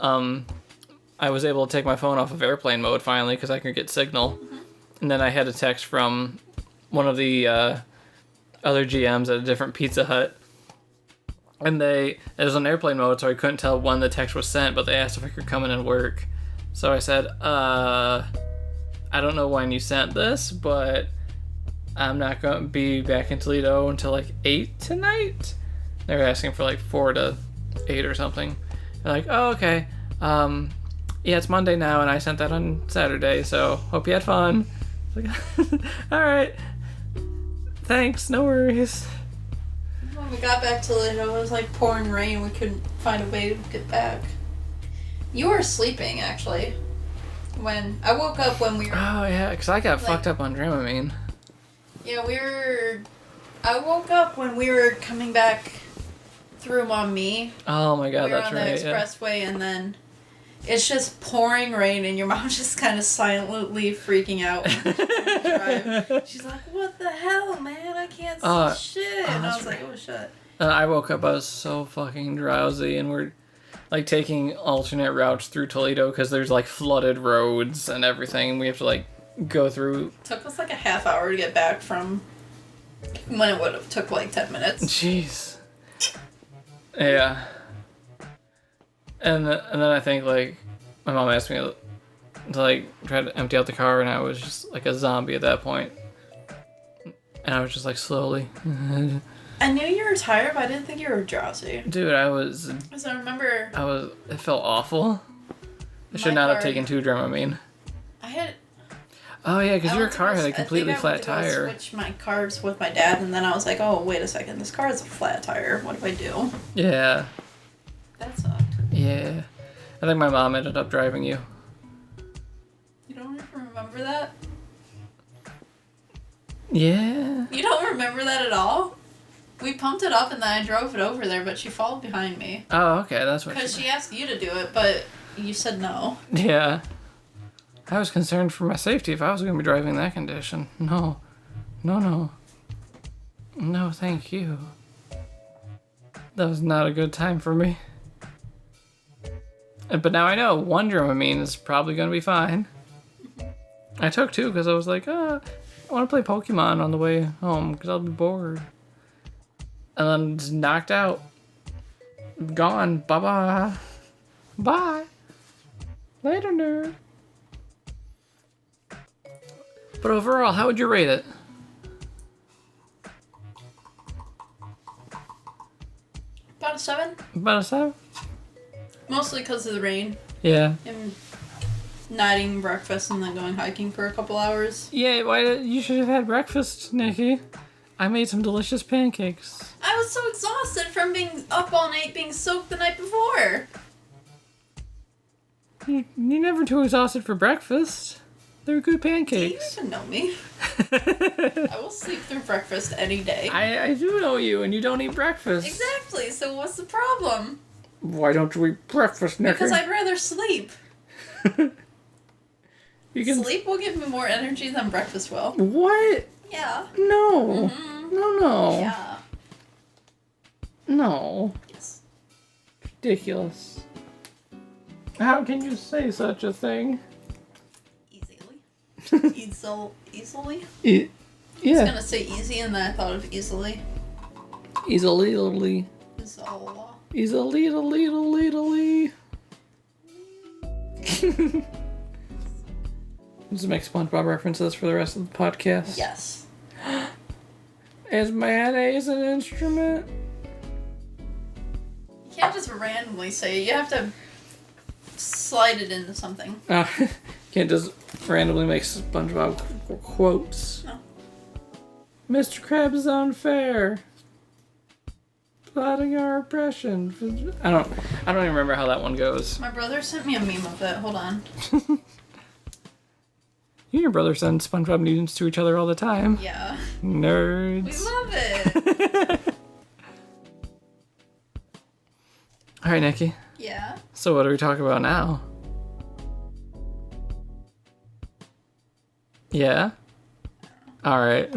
I was able to take my phone off of airplane mode finally because I could get signal. Mm-hmm. And then I had a text from one of the other GMs at a different Pizza Hut. And it was on airplane mode, so I couldn't tell when the text was sent, but they asked if I could come in and work. So I said, I don't know when you sent this, but I'm not going to be back in Toledo until 8 tonight. They were asking for 4 to 8 or something. They're oh, okay. Yeah, it's Monday now, and I sent that on Saturday, so hope you had fun. All right. Thanks, no worries. When we got back to Toledo, it was pouring rain. We couldn't find a way to get back. You were sleeping, actually. When I woke up when we were... Oh, yeah, because I got fucked up on Dramamine. Yeah, I woke up when we were coming back through Maumee. Oh, my God, that's right, We were on the expressway, and then it's just pouring rain, and your mom's just kind of silently freaking out when she's drive. She's like, what the hell, man? I can't see shit. And I was like, oh, shit. I woke up, I was so fucking drowsy, and we're... taking alternate routes through Toledo because there's flooded roads and everything. We have to go through. It took us a half hour to get back from when it would have took 10 minutes. Jeez. Yeah. And then I think my mom asked me to try to empty out the car, and I was just a zombie at that point. And I was just slowly. I knew you were tired, but I didn't think you were drowsy. Dude, I was... Because I remember... It felt awful. I should not have taken 2 Dramamine. I had... Oh, yeah, because your car had a completely flat tire. I switched my cars with my dad, and then I was like, oh, wait a second, this car has a flat tire. What do I do? Yeah. That sucked. Yeah. I think my mom ended up driving you. You don't even remember that? Yeah. You don't remember that at all? We pumped it up and then I drove it over there, but she followed behind me. Oh, okay, that's what. Because she asked you to do it, but you said no. Yeah. I was concerned for my safety if I was going to be driving in that condition. No. No, thank you. That was not a good time for me. But now I know 1 Dramamine is probably going to be fine. I took 2 because I was I want to play Pokemon on the way home because I'll be bored. And then just knocked out. gone. Bye-bye. Bye. Later, nerd. But overall, how would you rate it? About a 7. About a 7? Mostly because of the rain. Yeah. And not eating breakfast and then going hiking for a couple hours. Yeah, you should have had breakfast, Nikki. I made some delicious pancakes. I was so exhausted from being up all night, being soaked the night before. You're never too exhausted for breakfast. They're good pancakes. Do you even know me? I will sleep through breakfast any day. I do know you, and you don't eat breakfast. Exactly, so what's the problem? Why don't you eat breakfast, Nikki? Because I'd rather sleep. Sleep will give me more energy than breakfast will. What? Yeah. No. Mm-hmm. No. Yeah. No. Yes. Ridiculous. How can you say such a thing? Easily? Yeah. I was gonna say easy and then I thought of easily. Easily. Does it make SpongeBob references for the rest of the podcast? Yes. Is mayonnaise an instrument? You can't just randomly say it. You have to slide it into something. Can't just randomly make SpongeBob quotes. No. Mr. Krabs is unfair. Plotting our oppression. I don't even remember how that one goes. My brother sent me a meme of it. Hold on. You and your brother send SpongeBob memes to each other all the time. Yeah. Nerds. We love it. Alright, Nikki. Yeah. So what do we talk about now? Yeah? Alright.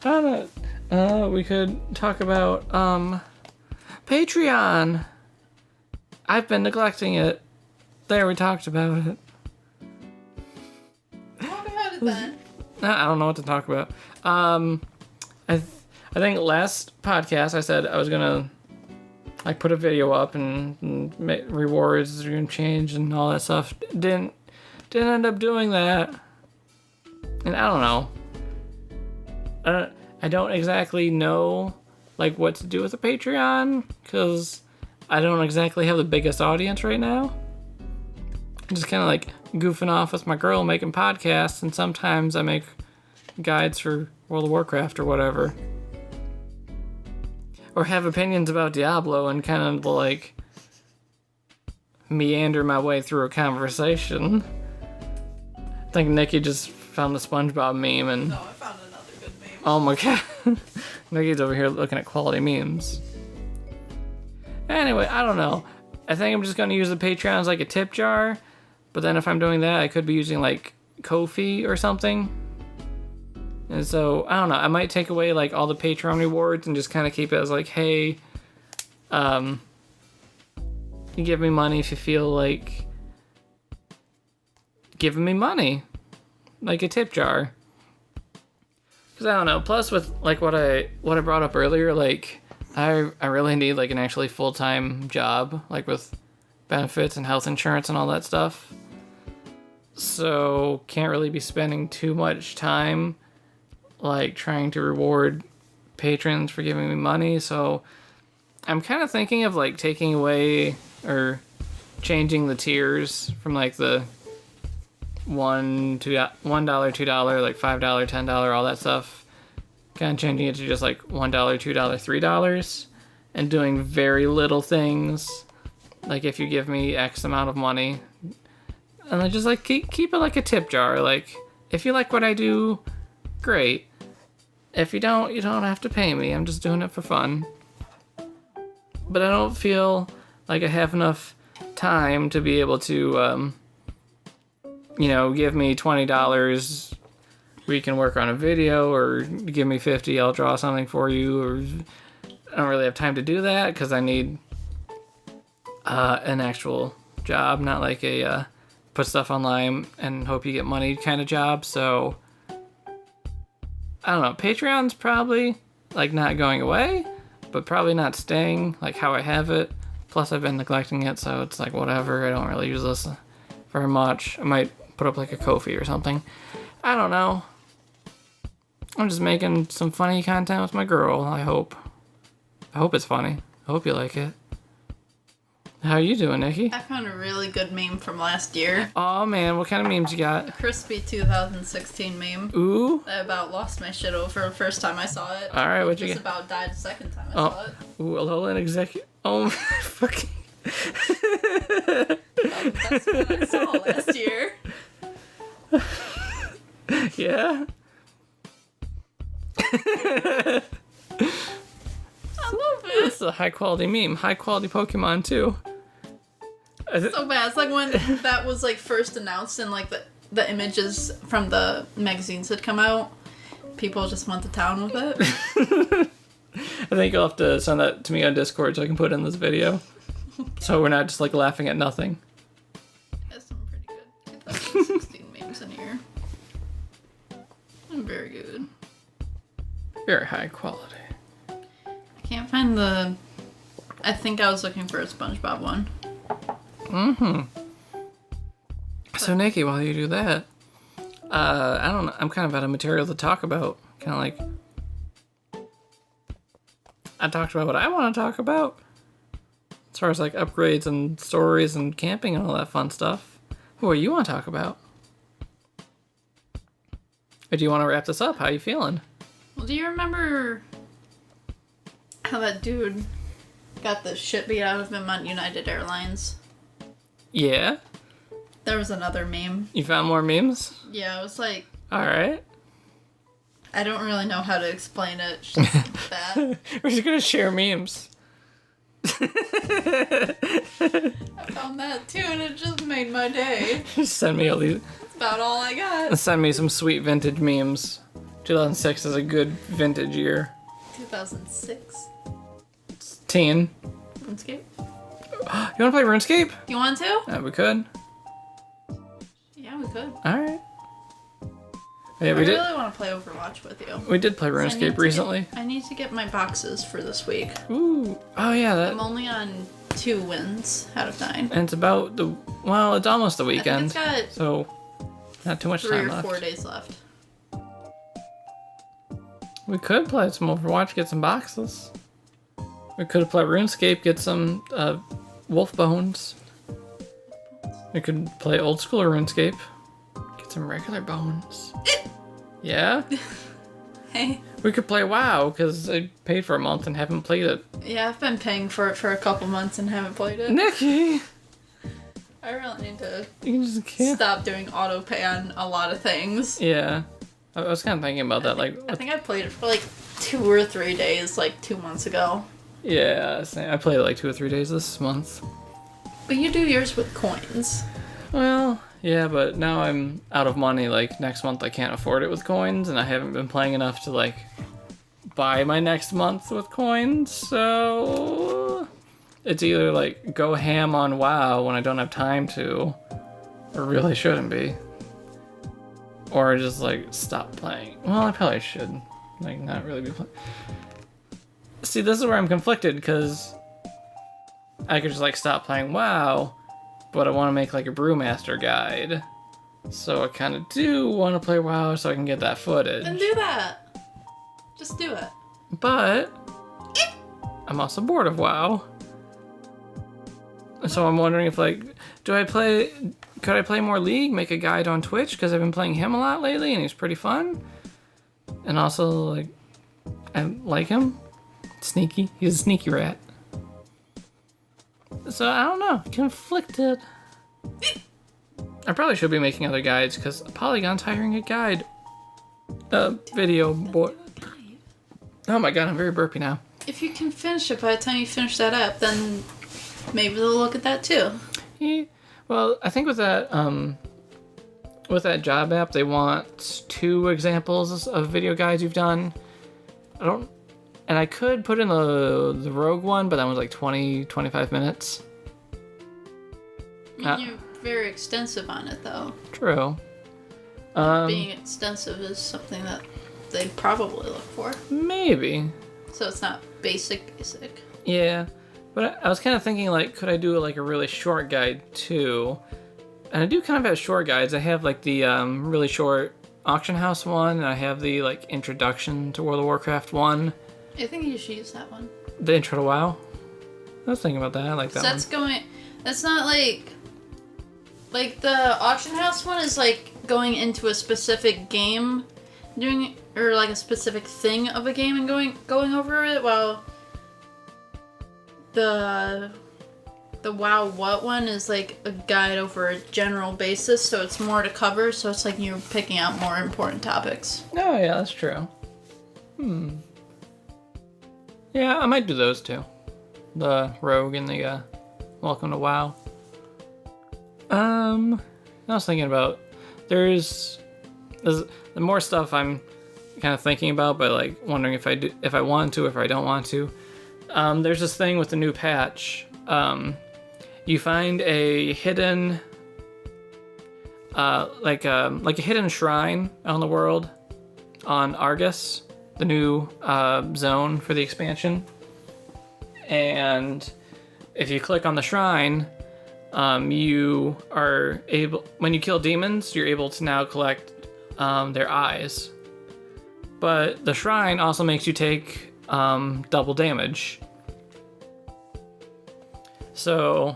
I don't know. We could talk about, Patreon. I've been neglecting it. There, we talked about it. Talk about it then. I don't know what to talk about. I think last podcast I said I was gonna put a video up and make rewards and change and all that stuff. Didn't end up doing that. And I don't know. I don't exactly know what to do with the Patreon because I don't exactly have the biggest audience right now. I'm just kind of goofing off with my girl making podcasts, and sometimes I make guides for World of Warcraft or whatever. Or have opinions about Diablo and kind of meander my way through a conversation. I think Nikki just found the SpongeBob meme and... No, I found another good meme. Oh my god. Nikki's over here looking at quality memes. Anyway, I don't know. I think I'm just going to use the Patreon as a tip jar. But then if I'm doing that, I could be using Ko-fi or something. And so, I don't know. I might take away all the Patreon rewards and just kind of keep it as hey, you give me money if you feel like giving me money. Like a tip jar. Because I don't know. Plus with what I brought up earlier, I really need an actually full-time job, with benefits and health insurance and all that stuff. So can't really be spending too much time trying to reward patrons for giving me money. So I'm kind of thinking of taking away or changing the tiers from the $1, $2, $5, $10, all that stuff. Kind of changing it to just $1, $2, $3 and doing very little things. If you give me X amount of money, and I just keep it like a tip jar. If you like what I do, great. If you don't, you don't have to pay me. I'm just doing it for fun. But I don't feel like I have enough time to be able to, give me $20. We can work on a video, or give me $50. I'll draw something for you. Or I don't really have time to do that because I need an actual job, not a put stuff online and hope you get money kind of job. So I don't know. Patreon's probably not going away, but probably not staying like how I have it. Plus, I've been neglecting it, so it's like whatever. I don't really use this very much. I might put up like a Ko-fi or something. I don't know. I'm just making some funny content with my girl, I hope. I hope it's funny. I hope you like it. How are you doing, Nikki? I found a really good meme from last year. Oh man, what kind of memes you got? Crispy 2016 meme. Ooh. I about lost my shit over the first time I saw it. Alright, what you Just got? about died the second time I saw it. Ooh, a little inexecutive. Oh, fucking. That's what I saw last year. Yeah? I love it. It's a high quality meme. High quality Pokemon, too. So bad. It's like when that was like first announced and like the images from the magazines had come out. People just went to town with it. I think you'll have to send that to me on Discord so I can put it in this video. So we're not just like laughing at nothing. That's some pretty good 2016 memes in here. Very good. Very high quality. I can't find the... I think I was looking for a SpongeBob one. So Nikki, while you do that, I don't know, I'm kind of out of material to talk about. Kind of like... I talked about what I want to talk about. As far as like upgrades and stories and camping and all that fun stuff. What do you want to talk about? Or do you want to wrap this up? How you feeling? Well, do you remember how that dude got the shit beat out of him on United Airlines? Yeah? There was another meme. You found more memes? Yeah, it was like... Alright. I don't really know how to explain it. It's just that. We're just gonna share memes. I found that too, and it just made my day. Just send me all these. That's about all I got. Send me some sweet vintage memes. 2006 is a good vintage year. 2006. Teen. RuneScape. You wanna play RuneScape? You want to? We could. Yeah, we could. Alright. Yeah, I we did. really want to play Overwatch with you. We did play RuneScape recently. I need to get my boxes for this week. Ooh. Oh yeah, that. I'm only on 2 wins out of 9. And it's about the. Well, it's almost the weekend. I think it's got so, not too much 3 time or left. 4 days left. We could play some Overwatch, get some boxes. We could play RuneScape, get some wolf bones. We could play old school RuneScape, get some regular bones. Yeah? Hey. We could play WoW, because I paid for a month and haven't played it. Yeah, I've been paying for it for a couple months and haven't played it. Nikki! I really need to You just can't. stop doing auto pay on a lot of things. Yeah. I was kind of thinking about that, I think I played it for like 2 or 3 days, like 2 months ago. Yeah, I played it like 2 or 3 days this month. But you do yours with coins. Well, yeah, but now I'm out of money. Like, next month I can't afford it with coins, and I haven't been playing enough to, like, buy my next month with coins, so... It's either, like, go ham on WoW when I don't have time to, or really shouldn't be. Or just, like, stop playing. Well, I probably should, like, not really be playing. See, this is where I'm conflicted, because I could just, like, stop playing WoW, but I want to make, like, a Brewmaster guide. So I kind of do want to play WoW so I can get that footage. Then do that. Just do it. But I'm also bored of WoW. So I'm wondering if, like, could I play more League, make a guide on Twitch, because I've been playing him a lot lately and he's pretty fun. And also, like, I like him. Sneaky. He's a sneaky rat. So I don't know. Conflicted. I probably should be making other guides because Polygon's hiring a guide video boy. Oh my god, I'm very burpy now. If you can finish it by the time you finish that up, then maybe they'll look at that too. Yeah. Well, I think with that job app, they want 2 examples of video guides you've done. And I could put in the Rogue one, but that was like 20-25 minutes. I mean, you're very extensive on it, though. True. Being extensive is something that they'd probably look for. Maybe. So it's not basic. Yeah, but I was kind of thinking, like, could I do like a really short guide too? And I do kind of have short guides. I have like the really short auction house one, and I have the like introduction to World of Warcraft one. I think you should use that one. The intro to WoW. I was thinking about that. I like that one. That's not like the auction house one is like going into a specific game, or like a specific thing of a game and going over it, while the WoW What one is like a guide over a general basis, so it's more to cover, so it's like you're picking out more important topics. Oh yeah, that's true. Yeah, I might do those two. The Rogue and the Welcome to WoW. I was thinking about there's the more stuff I'm kind of thinking about, but like wondering if I want to, if I don't want to. There's this thing with the new patch. You find a hidden, like a hidden shrine out in the world on Argus, the new zone for the expansion. And if you click on the shrine, you are able, when you kill demons, you're able to now collect their eyes. But the shrine also makes you take double damage. So,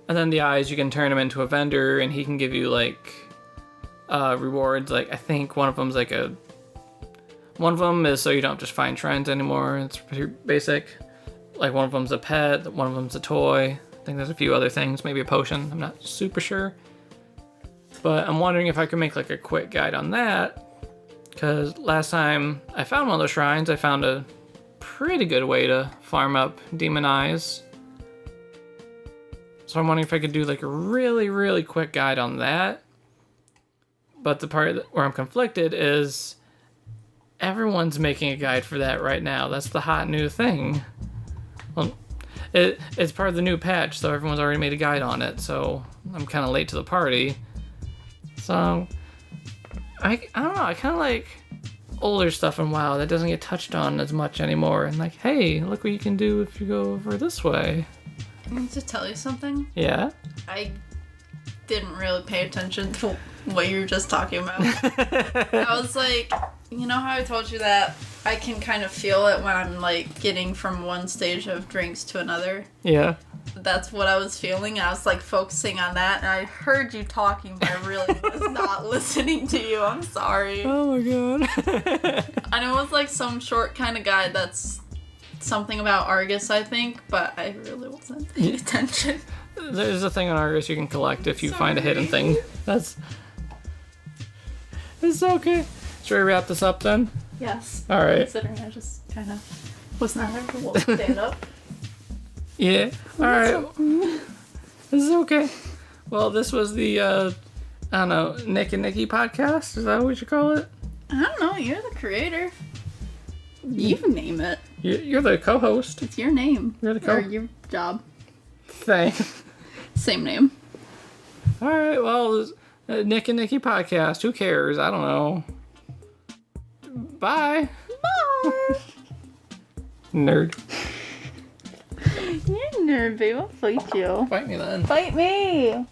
and then the eyes, you can turn them into a vendor, and he can give you like rewards. Like I think one of them is so you don't just find shrines anymore. It's pretty basic. Like one of them's a pet, one of them's a toy. I think there's a few other things, maybe a potion. I'm not super sure. But I'm wondering if I could make like a quick guide on that. Because last time I found one of those shrines, I found a pretty good way to farm up demon eyes. So I'm wondering if I could do like a really, really quick guide on that. But the part where I'm conflicted is everyone's making a guide for that right now. That's the hot new thing. Well, it's part of the new patch, so everyone's already made a guide on it. So I'm kind of late to the party. So I don't know. I kind of like older stuff in WoW that doesn't get touched on as much anymore. And like, hey, look what you can do if you go over this way. I need to tell you something. Yeah? I didn't really pay attention to what you were just talking about. I was like, you know how I told you that I can kind of feel it when I'm like getting from one stage of drinks to another? Yeah. That's what I was feeling. I was like focusing on that, and I heard you talking, but I really was not listening to you. I'm sorry. Oh my god. I know it was like some short kind of guide that's something about Argus, I think, but I really wasn't paying attention. There's a thing on Argus you can collect if you find a hidden thing. It's okay. Should we wrap this up then? Yes. All right. Considering I just kind of was not able to stand up. Yeah. All right. This is okay. Well, this was the I don't know, Nick and Nikki podcast. Is that what we should call it? I don't know. You're the creator. You can name it. You're the co-host. It's your name. You're the co-host. Or your job. Thanks. Same name. All right. Well, Nick and Nikki podcast. Who cares? I don't know. Bye. Bye. Nerd. You're a nerd, babe. I'll fight you. Fight me then. Fight me.